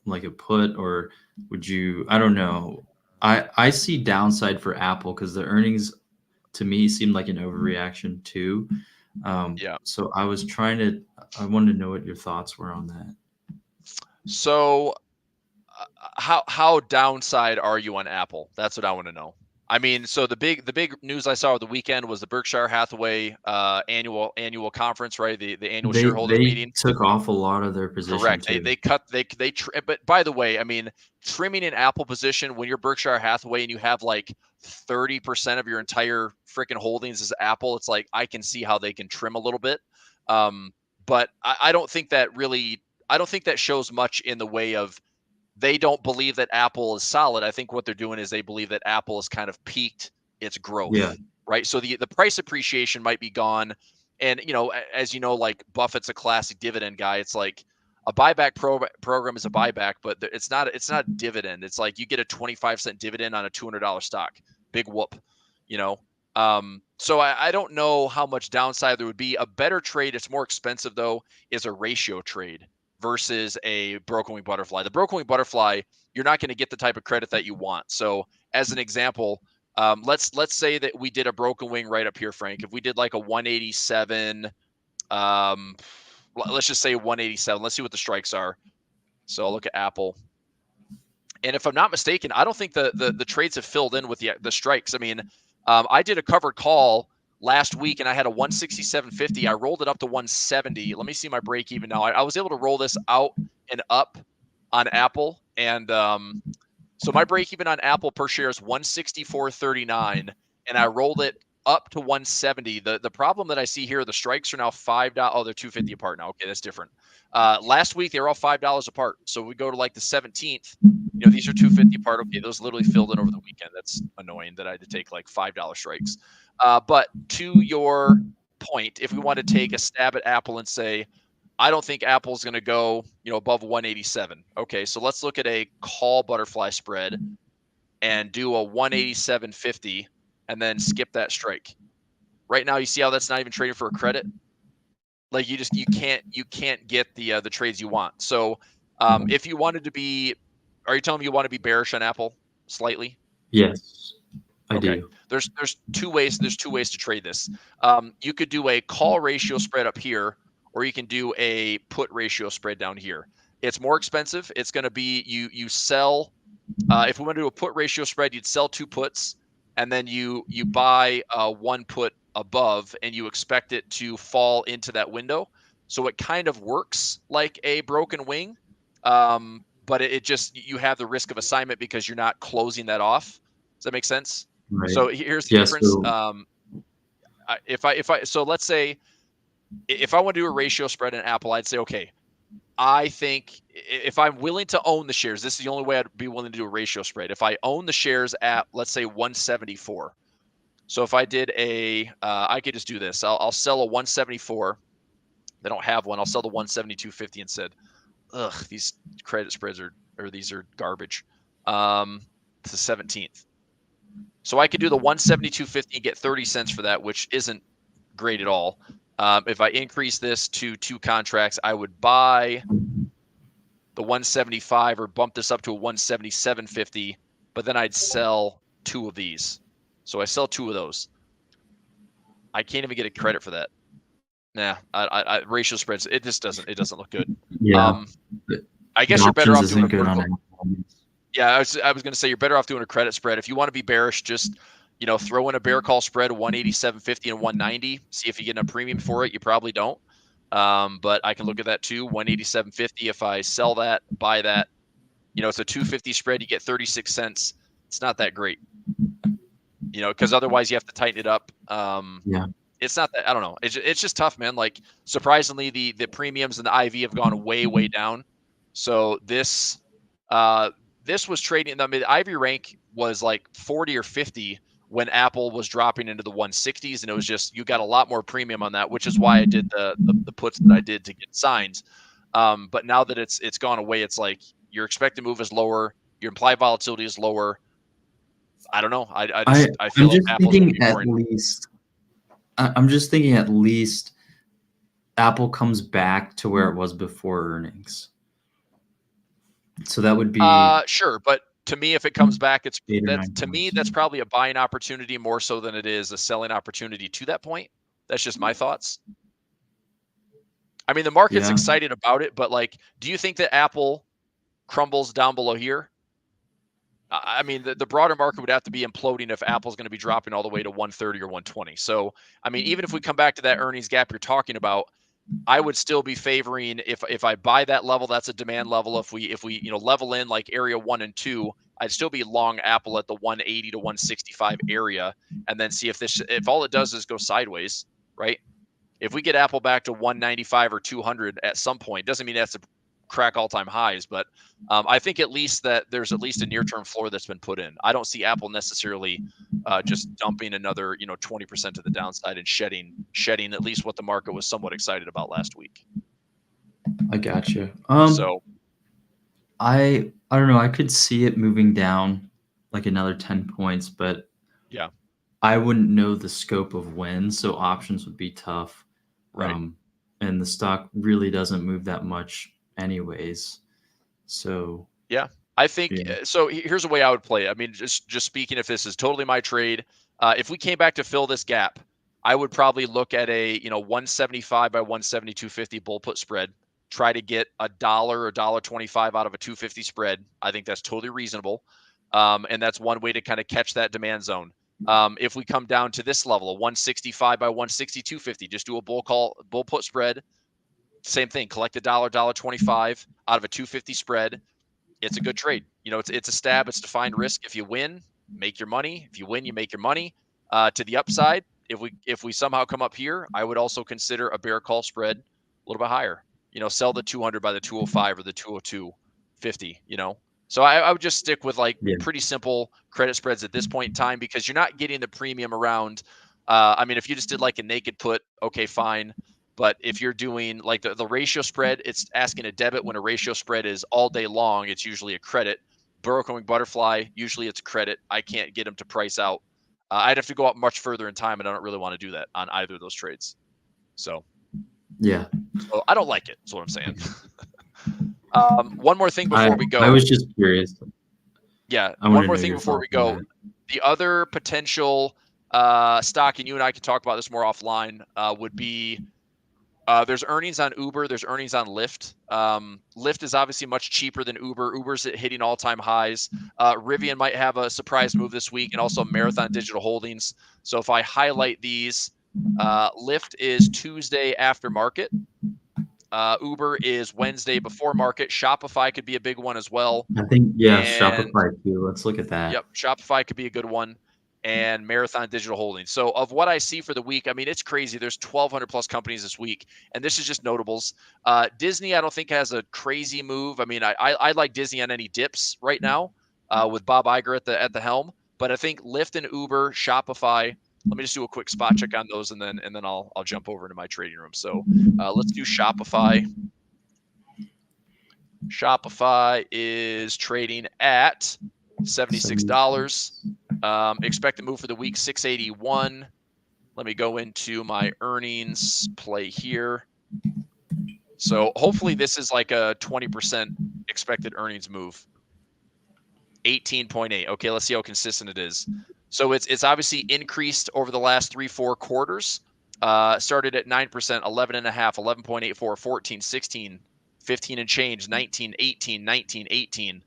C: like a put? Or would you, I don't know. I see downside for Apple because the earnings to me seemed like an overreaction too.
B: Yeah.
C: So I wanted to know what your thoughts were on that.
B: So how downside are you on Apple? That's what I want to know. I mean, so the big news I saw over the weekend was the Berkshire Hathaway annual conference, right? The annual shareholders meeting.
C: Took off a lot of their position
B: Correct.
C: too.
B: But by the way, I mean, trimming an Apple position when you're Berkshire Hathaway and you have like 30% of your entire freaking holdings is Apple, it's like I can see how they can trim a little bit. But I don't think that shows much in the way of they don't believe that Apple is solid. I think what they're doing is they believe that Apple has kind of peaked its growth.
C: Yeah.
B: Right. So the price appreciation might be gone. And, as you know, like Buffett's a classic dividend guy. It's like a buyback program is a buyback, but it's not dividend. It's like you get a 25-cent dividend on a $200 stock. Big whoop, So I don't know how much downside there would be. A better trade, it's more expensive though, is a ratio trade versus a broken wing butterfly. The broken wing butterfly, you're not going to get the type of credit that you want. So as an example, let's say that we did a broken wing right up here, Frank. If we did like a 187, let's just say 187. Let's see what the strikes are. So I'll look at Apple. And if I'm not mistaken, I don't think the trades have filled in with the strikes. I mean, I did a covered call last week and I had a 167.50. I rolled it up to 170. Let me see my break even now. I was able to roll this out and up on Apple. And so my break even on Apple per share is 164.39. And I rolled it up to 170. The problem that I see here, the strikes are now $5. Oh, they're $2.50 apart now. Okay, that's different. Last week they were all $5 apart. So we go to like the 17th. These are $2.50 apart. Okay, those literally filled in over the weekend. That's annoying that I had to take like $5 strikes. But to your point, if we want to take a stab at Apple and say, I don't think Apple's going to go, above 187. Okay, so let's look at a call butterfly spread and do a 187.50 and then skip that strike. Right now, you see how that's not even traded for a credit? Like you can't get the trades you want. So if you wanted to be, are you telling me you want to be bearish on Apple slightly?
C: Yes, I do.
B: There's two ways to trade this. You could do a call ratio spread up here, or you can do a put ratio spread down here. It's more expensive. It's going to be you sell. If we want to do a put ratio spread, you'd sell 2 puts, and then you buy 1 put above, and you expect it to fall into that window. So it kind of works like a broken wing, but it just, you have the risk of assignment because you're not closing that off. Does that make sense?
C: Right.
B: So here's the difference. So let's say if I want to do a ratio spread in Apple, I'd say, okay, I think if I'm willing to own the shares, this is the only way I'd be willing to do a ratio spread. If I own the shares at, let's say, 174. So if I did I could just do this. I'll sell a 174. They don't have one. I'll sell the 172.50 instead. Ugh, these credit spreads these are garbage. It's the 17th. So I could do the 172.50 and get 30 cents for that, which isn't great at all. If I increase this to 2 contracts, I would buy the 175 or bump this up to a 177.50, but then I'd sell 2 of these. So I sell 2 of those. I can't even get a credit for that. Nah, ratio spreads, it doesn't look good.
C: Yeah.
B: I guess you're better off doing a
C: good on
B: vertical. Yeah, I was going to say you're better off doing a credit spread. If you want to be bearish, just throw in a bear call spread 187.50 and 190. See if you get a premium for it. You probably don't. But I can look at that too. 187.50. If I sell that, buy that, it's a 250 spread. You get 36 cents. It's not that great. Because otherwise you have to tighten it up.
C: Yeah.
B: It's not that, I don't know. It's just tough, man. Like, surprisingly, the premiums and the IV have gone way, way down. So this was trading. I mean, the IV rank was like 40 or 50 when Apple was dropping into the 160s, and it was just, you got a lot more premium on that, which is why I did the puts that I did to get signs. But now that it's gone away, it's like your expected move is lower, your implied volatility is lower. I don't know. I feel like Apple's
C: I'm just thinking at least Apple comes back to where it was before earnings. So that would be
B: sure, but to me, if it comes back, that's probably a buying opportunity more so than it is a selling opportunity to that point. That's just my thoughts. I mean, the market's excited about it, but like, do you think that Apple crumbles down below here? I mean, the broader market would have to be imploding if Apple's going to be dropping all the way to 130 or 120. So, I mean, even if we come back to that earnings gap you're talking about, I would still be favoring, if I buy that level, that's a demand level. If we level in like area 1 and 2, I'd still be long Apple at the 180 to 165 area, and then see if all it does is go sideways, right? If we get Apple back to 195 or 200 at some point, doesn't mean that's a crack all-time highs, but I think at least that there's at least a near-term floor that's been put in. I don't see Apple necessarily just dumping another 20% to the downside and shedding at least what the market was somewhat excited about last week.
C: I gotcha. So I don't know. I could see it moving down like another 10 points, but
B: yeah,
C: I wouldn't know the scope of when, so options would be tough.
B: Right.
C: And the stock really doesn't move that much anyways. So
B: yeah, I think so. Here's the way I would play it. I mean, just speaking, if this is totally my trade, if we came back to fill this gap, I would probably look at a 175 by 172.50 bull put spread. Try to get $1 or $1.25 out of a 250 spread. I think that's totally reasonable, and that's one way to kind of catch that demand zone. If we come down to this level, a 165 by 162.50, just do a bull put spread. Same thing, collect $1, $1.25 out of a 250 spread. It's a good trade. It's a stab. It's defined risk. If you win, make your money. If you win, you make your money. To the upside, if we somehow come up here, I would also consider a bear call spread a little bit higher. Sell the 200 by the 205 or the 202.50. So I would just stick with pretty simple credit spreads at this point in time, because you're not getting the premium around. I mean, if you just did like a naked put, okay, fine. But if you're doing like the ratio spread, it's asking a debit. When a ratio spread is all day long, it's usually a credit. Burrowing butterfly, usually it's a credit. I can't get them to price out. I'd have to go up much further in time, and I don't really want to do that on either of those trades. So,
C: yeah.
B: So I don't like it, is what I'm saying. One more thing before we go.
C: I was just curious.
B: Yeah, one more thing before we go. The other potential stock, and you and I can talk about this more offline, would be there's earnings on Uber. There's earnings on Lyft. Lyft is obviously much cheaper than Uber. Uber's hitting all-time highs. Rivian might have a surprise move this week, and also Marathon Digital Holdings. So if I highlight these, Lyft is Tuesday after market. Uber is Wednesday before market. Shopify could be a big one as well.
C: I think, Shopify too. Let's look at that.
B: Yep, Shopify could be a good one. and Marathon Digital Holdings. So of what I see for the week, I mean, it's crazy. There's 1,200 plus companies this week, and this is just notables. Disney, I don't think has a crazy move. I mean, I like Disney on any dips right now with Bob Iger at the helm. But I think Lyft and Uber, Shopify. Let me just do a quick spot check on those, and then I'll jump over into my trading room. So let's do Shopify. Shopify is trading at $76. Expected move for the week 681. Let me go into my earnings play here. So hopefully this is like a 20% expected earnings move. 18.8. Okay, let's see how consistent it is. So it's obviously increased over the last 3-4 quarters. Started at 9%, 11.5, 11.84, 14, 16, 15 and change, 19, 18, 19, 18.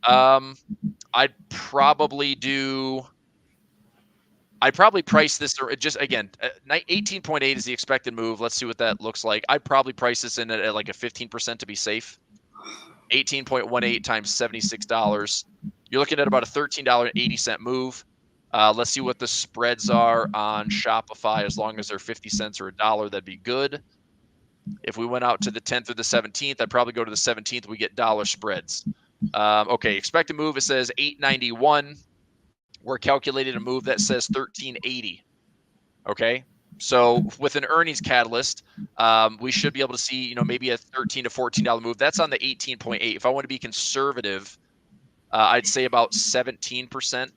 B: I'd probably price this just again, 18.8 is the expected move. Let's see what that looks like. I'd probably price this in at like a 15% to be safe. 18.18 times $76. You're looking at about a $13.80 move. Let's see what the spreads are on Shopify. As long as they're 50 cents or $1, that'd be good. If we went out to the 10th or the 17th, I'd probably go to the 17th. We get dollar spreads. Okay, expected move, it says 891. We're calculating a move that says 1380. Okay, so with an earnings catalyst, we should be able to see, maybe a $13 to $14 move. That's on the 18.8. If I want to be conservative, I'd say about 17%.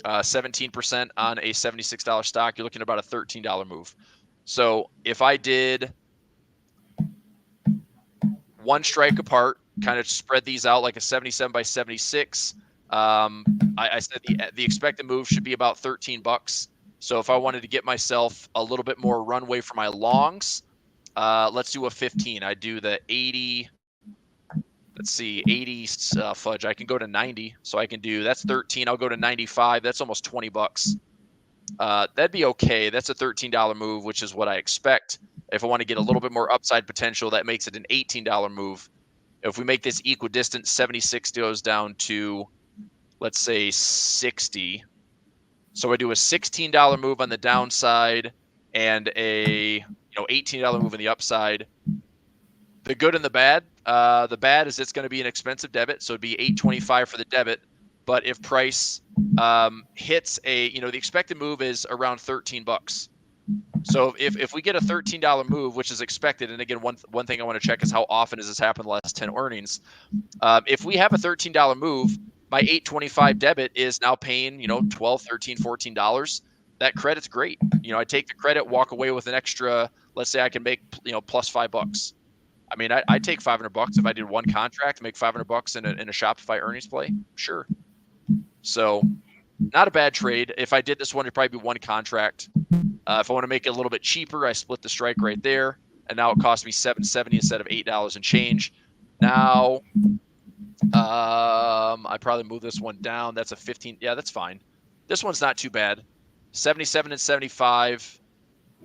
B: 17% on a $76 stock. You're looking at about a $13 move. So if I did one strike apart, kind of spread these out like a 77 by 76. I said the expected move should be about $13. So if I wanted to get myself a little bit more runway for my longs, let's do a 15. I do the 80. Let's see, 80 fudge. I can go to 90. So I can do, that's 13. I'll go to 95. That's almost $20. That'd be okay. That's a $13 move, which is what I expect. If I want to get a little bit more upside potential, that makes it an $18 move. If we make this equidistant, 76 goes down to, let's say, 60. So I do a $16 move on the downside and a $18 move on the upside. The good and the bad. The bad is it's going to be an expensive debit, so it'd be $8.25 for the debit. But if price hits the expected move is around $13. So if we get a $13 move, which is expected, and again, one thing I want to check is how often has this happened the last 10 earnings. If we have a $13 move, my $8.25 debit is now paying, $12, $13, $14. That credit's great. I take the credit, walk away with an extra, let's say I can make, plus $5. I mean, I take $500 if I did one contract, make $500 in a Shopify earnings play. Sure. So not a bad trade. If I did this one, it'd probably be one contract. If I want to make it a little bit cheaper, I split the strike right there, and now it cost me $7.70 instead of $8 and change. Now, I probably move this one down. That's a 15. Yeah, that's fine. This one's not too bad. 77 and 75.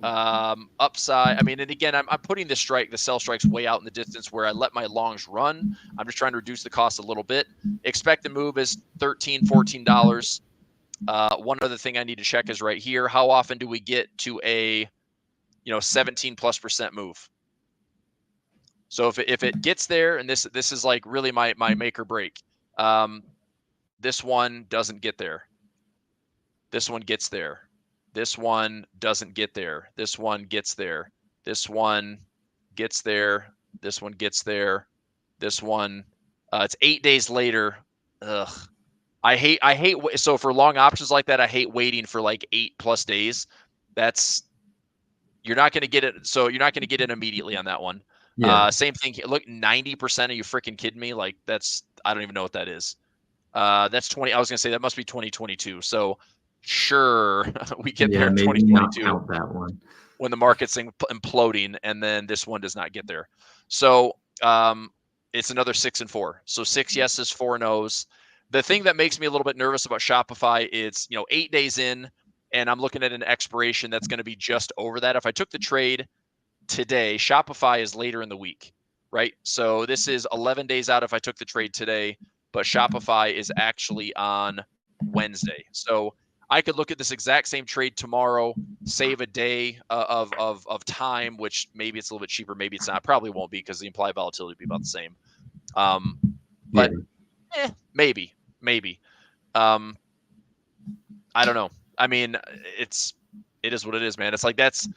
B: Upside. I mean, and again, I'm putting the sell strikes way out in the distance where I let my longs run. I'm just trying to reduce the cost a little bit. Expected move is $13, $14. One other thing I need to check is right here. How often do we get to a 17+% move? So if it gets there, and this is like really my make or break. This one doesn't get there. This one gets there. This one doesn't get there. This one gets there. This one gets there. This one gets there. This one, it's 8 days later. Ugh. I hate. So for long options like that, I hate waiting for like 8+ days. You're not going to get it. So you're not going to get it immediately on that one. Yeah. Same thing. Look, 90%. Are you freaking kidding me? Like I don't even know what that is. That's 20. I was going to say that must be 2022. So sure, we get there in 2022.
C: Not count that one.
B: When the market's imploding, and then this one does not get there. So it's another 6 and 4. So 6 yeses, 4 nos. The thing that makes me a little bit nervous about Shopify is, 8 days in, and I'm looking at an expiration that's going to be just over that. If I took the trade today, Shopify is later in the week, right? So this is 11 days out if I took the trade today, but Shopify is actually on Wednesday. So I could look at this exact same trade tomorrow, save a day of time, which maybe it's a little bit cheaper, maybe it's not. Probably won't be because the implied volatility will be about the same. But maybe. I don't know. I mean, it is what it is, man. It's like it's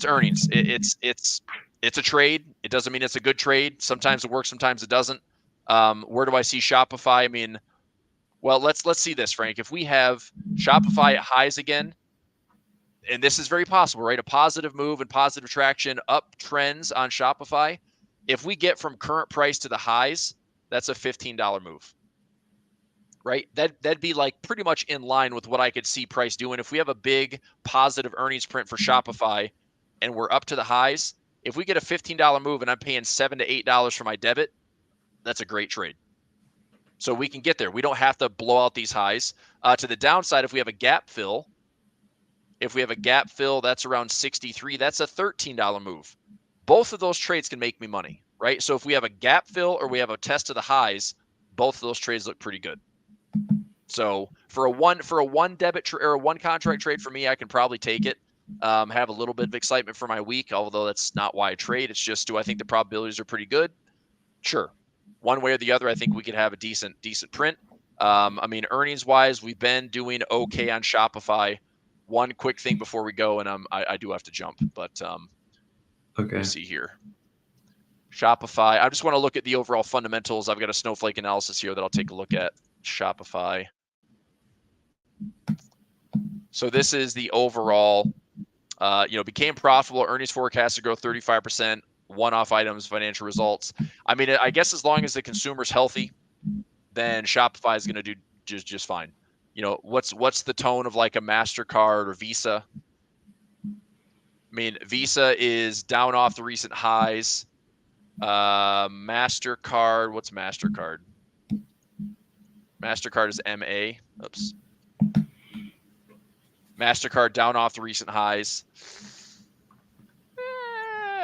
B: earnings. It's a trade. It doesn't mean it's a good trade. Sometimes it works, sometimes it doesn't. Where do I see Shopify? I mean, well, let's see this, Frank. If we have Shopify at highs again, and this is very possible, right? A positive move and positive traction, up trends on Shopify. If we get from current price to the highs, that's a $15 move, right? That'd be like pretty much in line with what I could see price doing. If we have a big positive earnings print for Shopify and we're up to the highs, if we get a $15 move and I'm paying $7 to $8 for my debit, that's a great trade. So we can get there. We don't have to blow out these highs. To the downside, if we have a gap fill, that's around 63. That's a $13 move. Both of those trades can make me money, right? So if we have a gap fill or we have a test of the highs, both of those trades look pretty good. So for a one debit or a one contract trade for me, I can probably take it. Have a little bit of excitement for my week, although that's not why I trade. It's just, do I think the probabilities are pretty good? Sure. One way or the other, I think we could have a decent print. I mean, earnings wise, we've been doing okay on Shopify. One quick thing before we go, and I do have to jump, but Let me see here. Shopify. I just want to look at the overall fundamentals. I've got a snowflake analysis here that I'll take a look at. Shopify. So this is the overall. Became profitable. Earnings forecast to grow 35%. One-off items, financial results. I mean, I guess as long as the consumer's healthy, then Shopify is going to do just fine. What's the tone of like a MasterCard or Visa? I mean, Visa is down off the recent highs. MasterCard, what's MasterCard? MasterCard is MA. Oops. MasterCard down off the recent highs.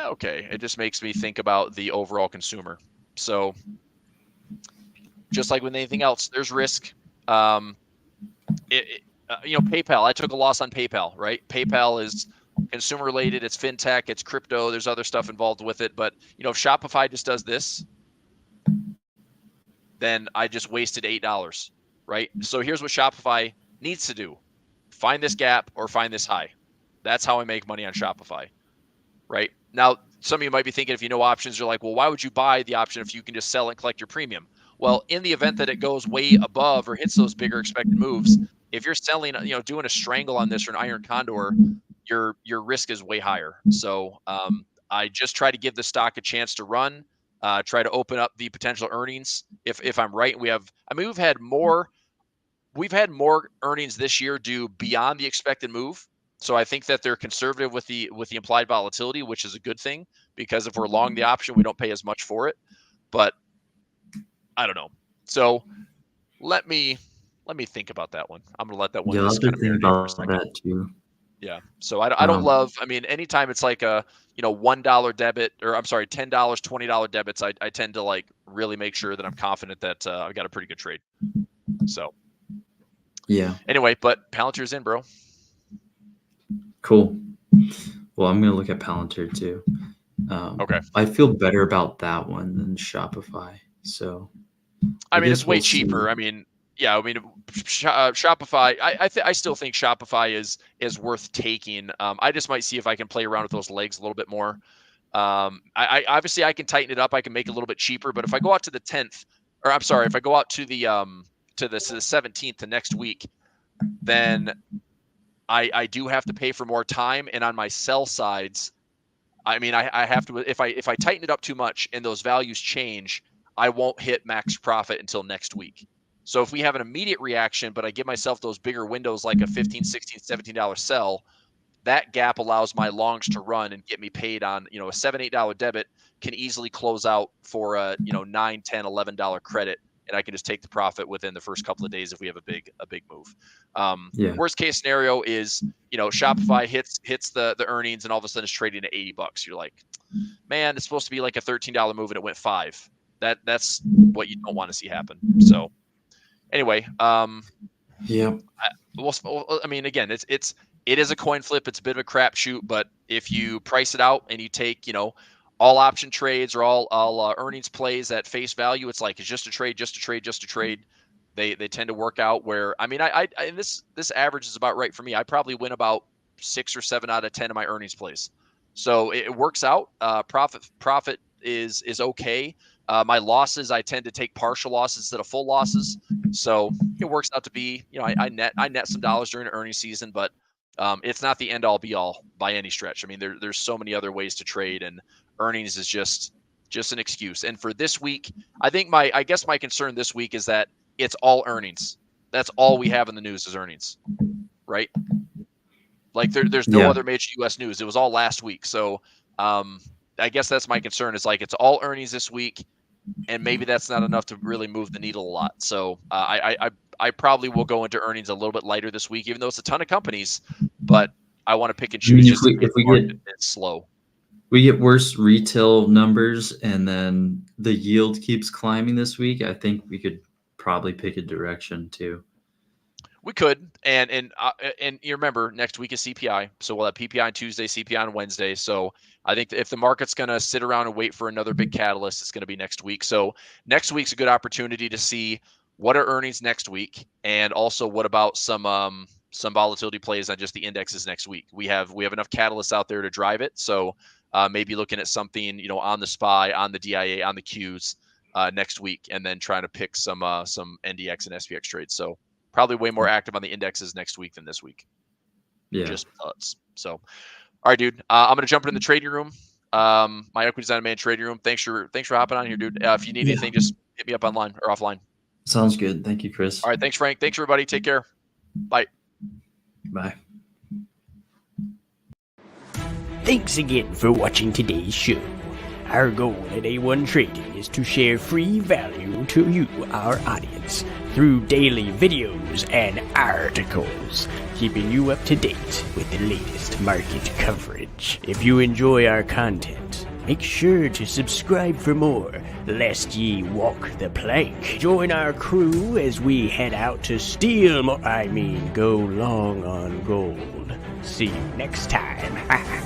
B: Okay, it just makes me think about the overall consumer. So just like with anything else, there's risk. PayPal, I took a loss on PayPal, right? PayPal is consumer related. It's fintech, it's crypto. There's other stuff involved with it. But, if Shopify just does this, then I just wasted $8, right? So here's what Shopify needs to do. Find this gap or find this high. That's how I make money on Shopify, right? Now, some of you might be thinking, if you know options, you're like, well, why would you buy the option if you can just sell and collect your premium? Well, in the event that it goes way above or hits those bigger expected moves, if you're selling, doing a strangle on this or an iron condor, your risk is way higher. So I just try to give the stock a chance to run, try to open up the potential earnings. If I'm right, we've had more earnings this year due beyond the expected move. So I think that they're conservative with the implied volatility, which is a good thing, because if we're long the option, we don't pay as much for it. But I don't know. So let me think about that one. I'm gonna let that one just kind of marinate for a second.
C: That too.
B: Yeah. So I don't love. I mean, anytime it's like a $1 debit, or I'm sorry, $10, $20 debits, I tend to like really make sure that I'm confident that I've got a pretty good trade. So
C: yeah.
B: Anyway, but Palantir's in, bro.
C: Cool. Well, I'm gonna look at Palantir too.
B: Okay.
C: I feel better about that one than Shopify. So
B: I mean, it's way cheaper. I mean, yeah. I mean, Shopify. I still think Shopify is worth taking. I just might see if I can play around with those legs a little bit more. I obviously I can tighten it up. I can make it a little bit cheaper. But if I go out to the 10th, or I'm sorry, if I go out to the 17th to next week, then I do have to pay for more time. And on my sell sides, I mean, I have to, if I tighten it up too much and those values change, I won't hit max profit until next week. So if we have an immediate reaction, but I give myself those bigger windows, like a $15, $16, $17 sell, that gap allows my longs to run and get me paid on, a $7, $8 debit can easily close out for a, $9, $10, $11 credit. And I can just take the profit within the first couple of days if we have a big move. Worst case scenario is, Shopify hits the earnings and all of a sudden it's trading at $80. You're like, man, it's supposed to be like a $13 move and it went $5. That's what you don't want to see happen. So anyway,
C: Yep.
B: I mean, again, it is a coin flip. It's a bit of a crapshoot, but if you price it out and you take, all option trades or all earnings plays at face value, it's like it's just a trade, just a trade, just a trade. They tend to work out where, I mean, I this average is about right for me. I probably win about 6 or 7 out of 10 of my earnings plays, so it works out. Profit is okay. My losses, I tend to take partial losses instead of full losses. So it works out to be, I net some dollars during the earnings season, but it's not the end all be all by any stretch. I mean, there's so many other ways to trade, and earnings is just an excuse. And for this week, I guess my concern this week is that it's all earnings. That's all we have in the news is earnings, right? Like there's no other major U.S. news. It was all last week. So I guess that's my concern is like it's all earnings this week, and maybe that's not enough to really move the needle a lot. So I probably will go into earnings a little bit lighter this week, even though it's a ton of companies, but I want to pick and choose.
C: If we get
B: it's slow.
C: We get worse retail numbers and then the yield keeps climbing this week, I think we could probably pick a direction too.
B: We could, and you remember next week is CPI, so we'll have PPI on Tuesday, CPI on Wednesday. So I think if the market's going to sit around and wait for another big catalyst, it's going to be next week. So next week's a good opportunity to see what are earnings next week, and also what about some volatility plays on just the indexes next week. We have enough catalysts out there to drive it. So maybe looking at something on the SPY, on the DIA, on the Qs next week, and then trying to pick some NDX and SPX trades. So probably way more active on the indexes next week than this week.
C: Yeah.
B: Just thoughts. So, all right, dude. I'm gonna jump into the trading room. My equity design man trading room. Thanks for hopping on here, dude. If you need anything, just hit me up online or offline.
C: Sounds good. Thank you, Chris.
B: All right. Thanks, Frank. Thanks, everybody. Take care. Bye.
C: Bye.
D: Thanks again for watching today's show. Our goal at A1 Trading is to share free value to you, our audience, through daily videos and articles, keeping you up to date with the latest market coverage. If you enjoy our content, make sure to subscribe for more, lest ye walk the plank. Join our crew as we head out to go long on gold. See you next time.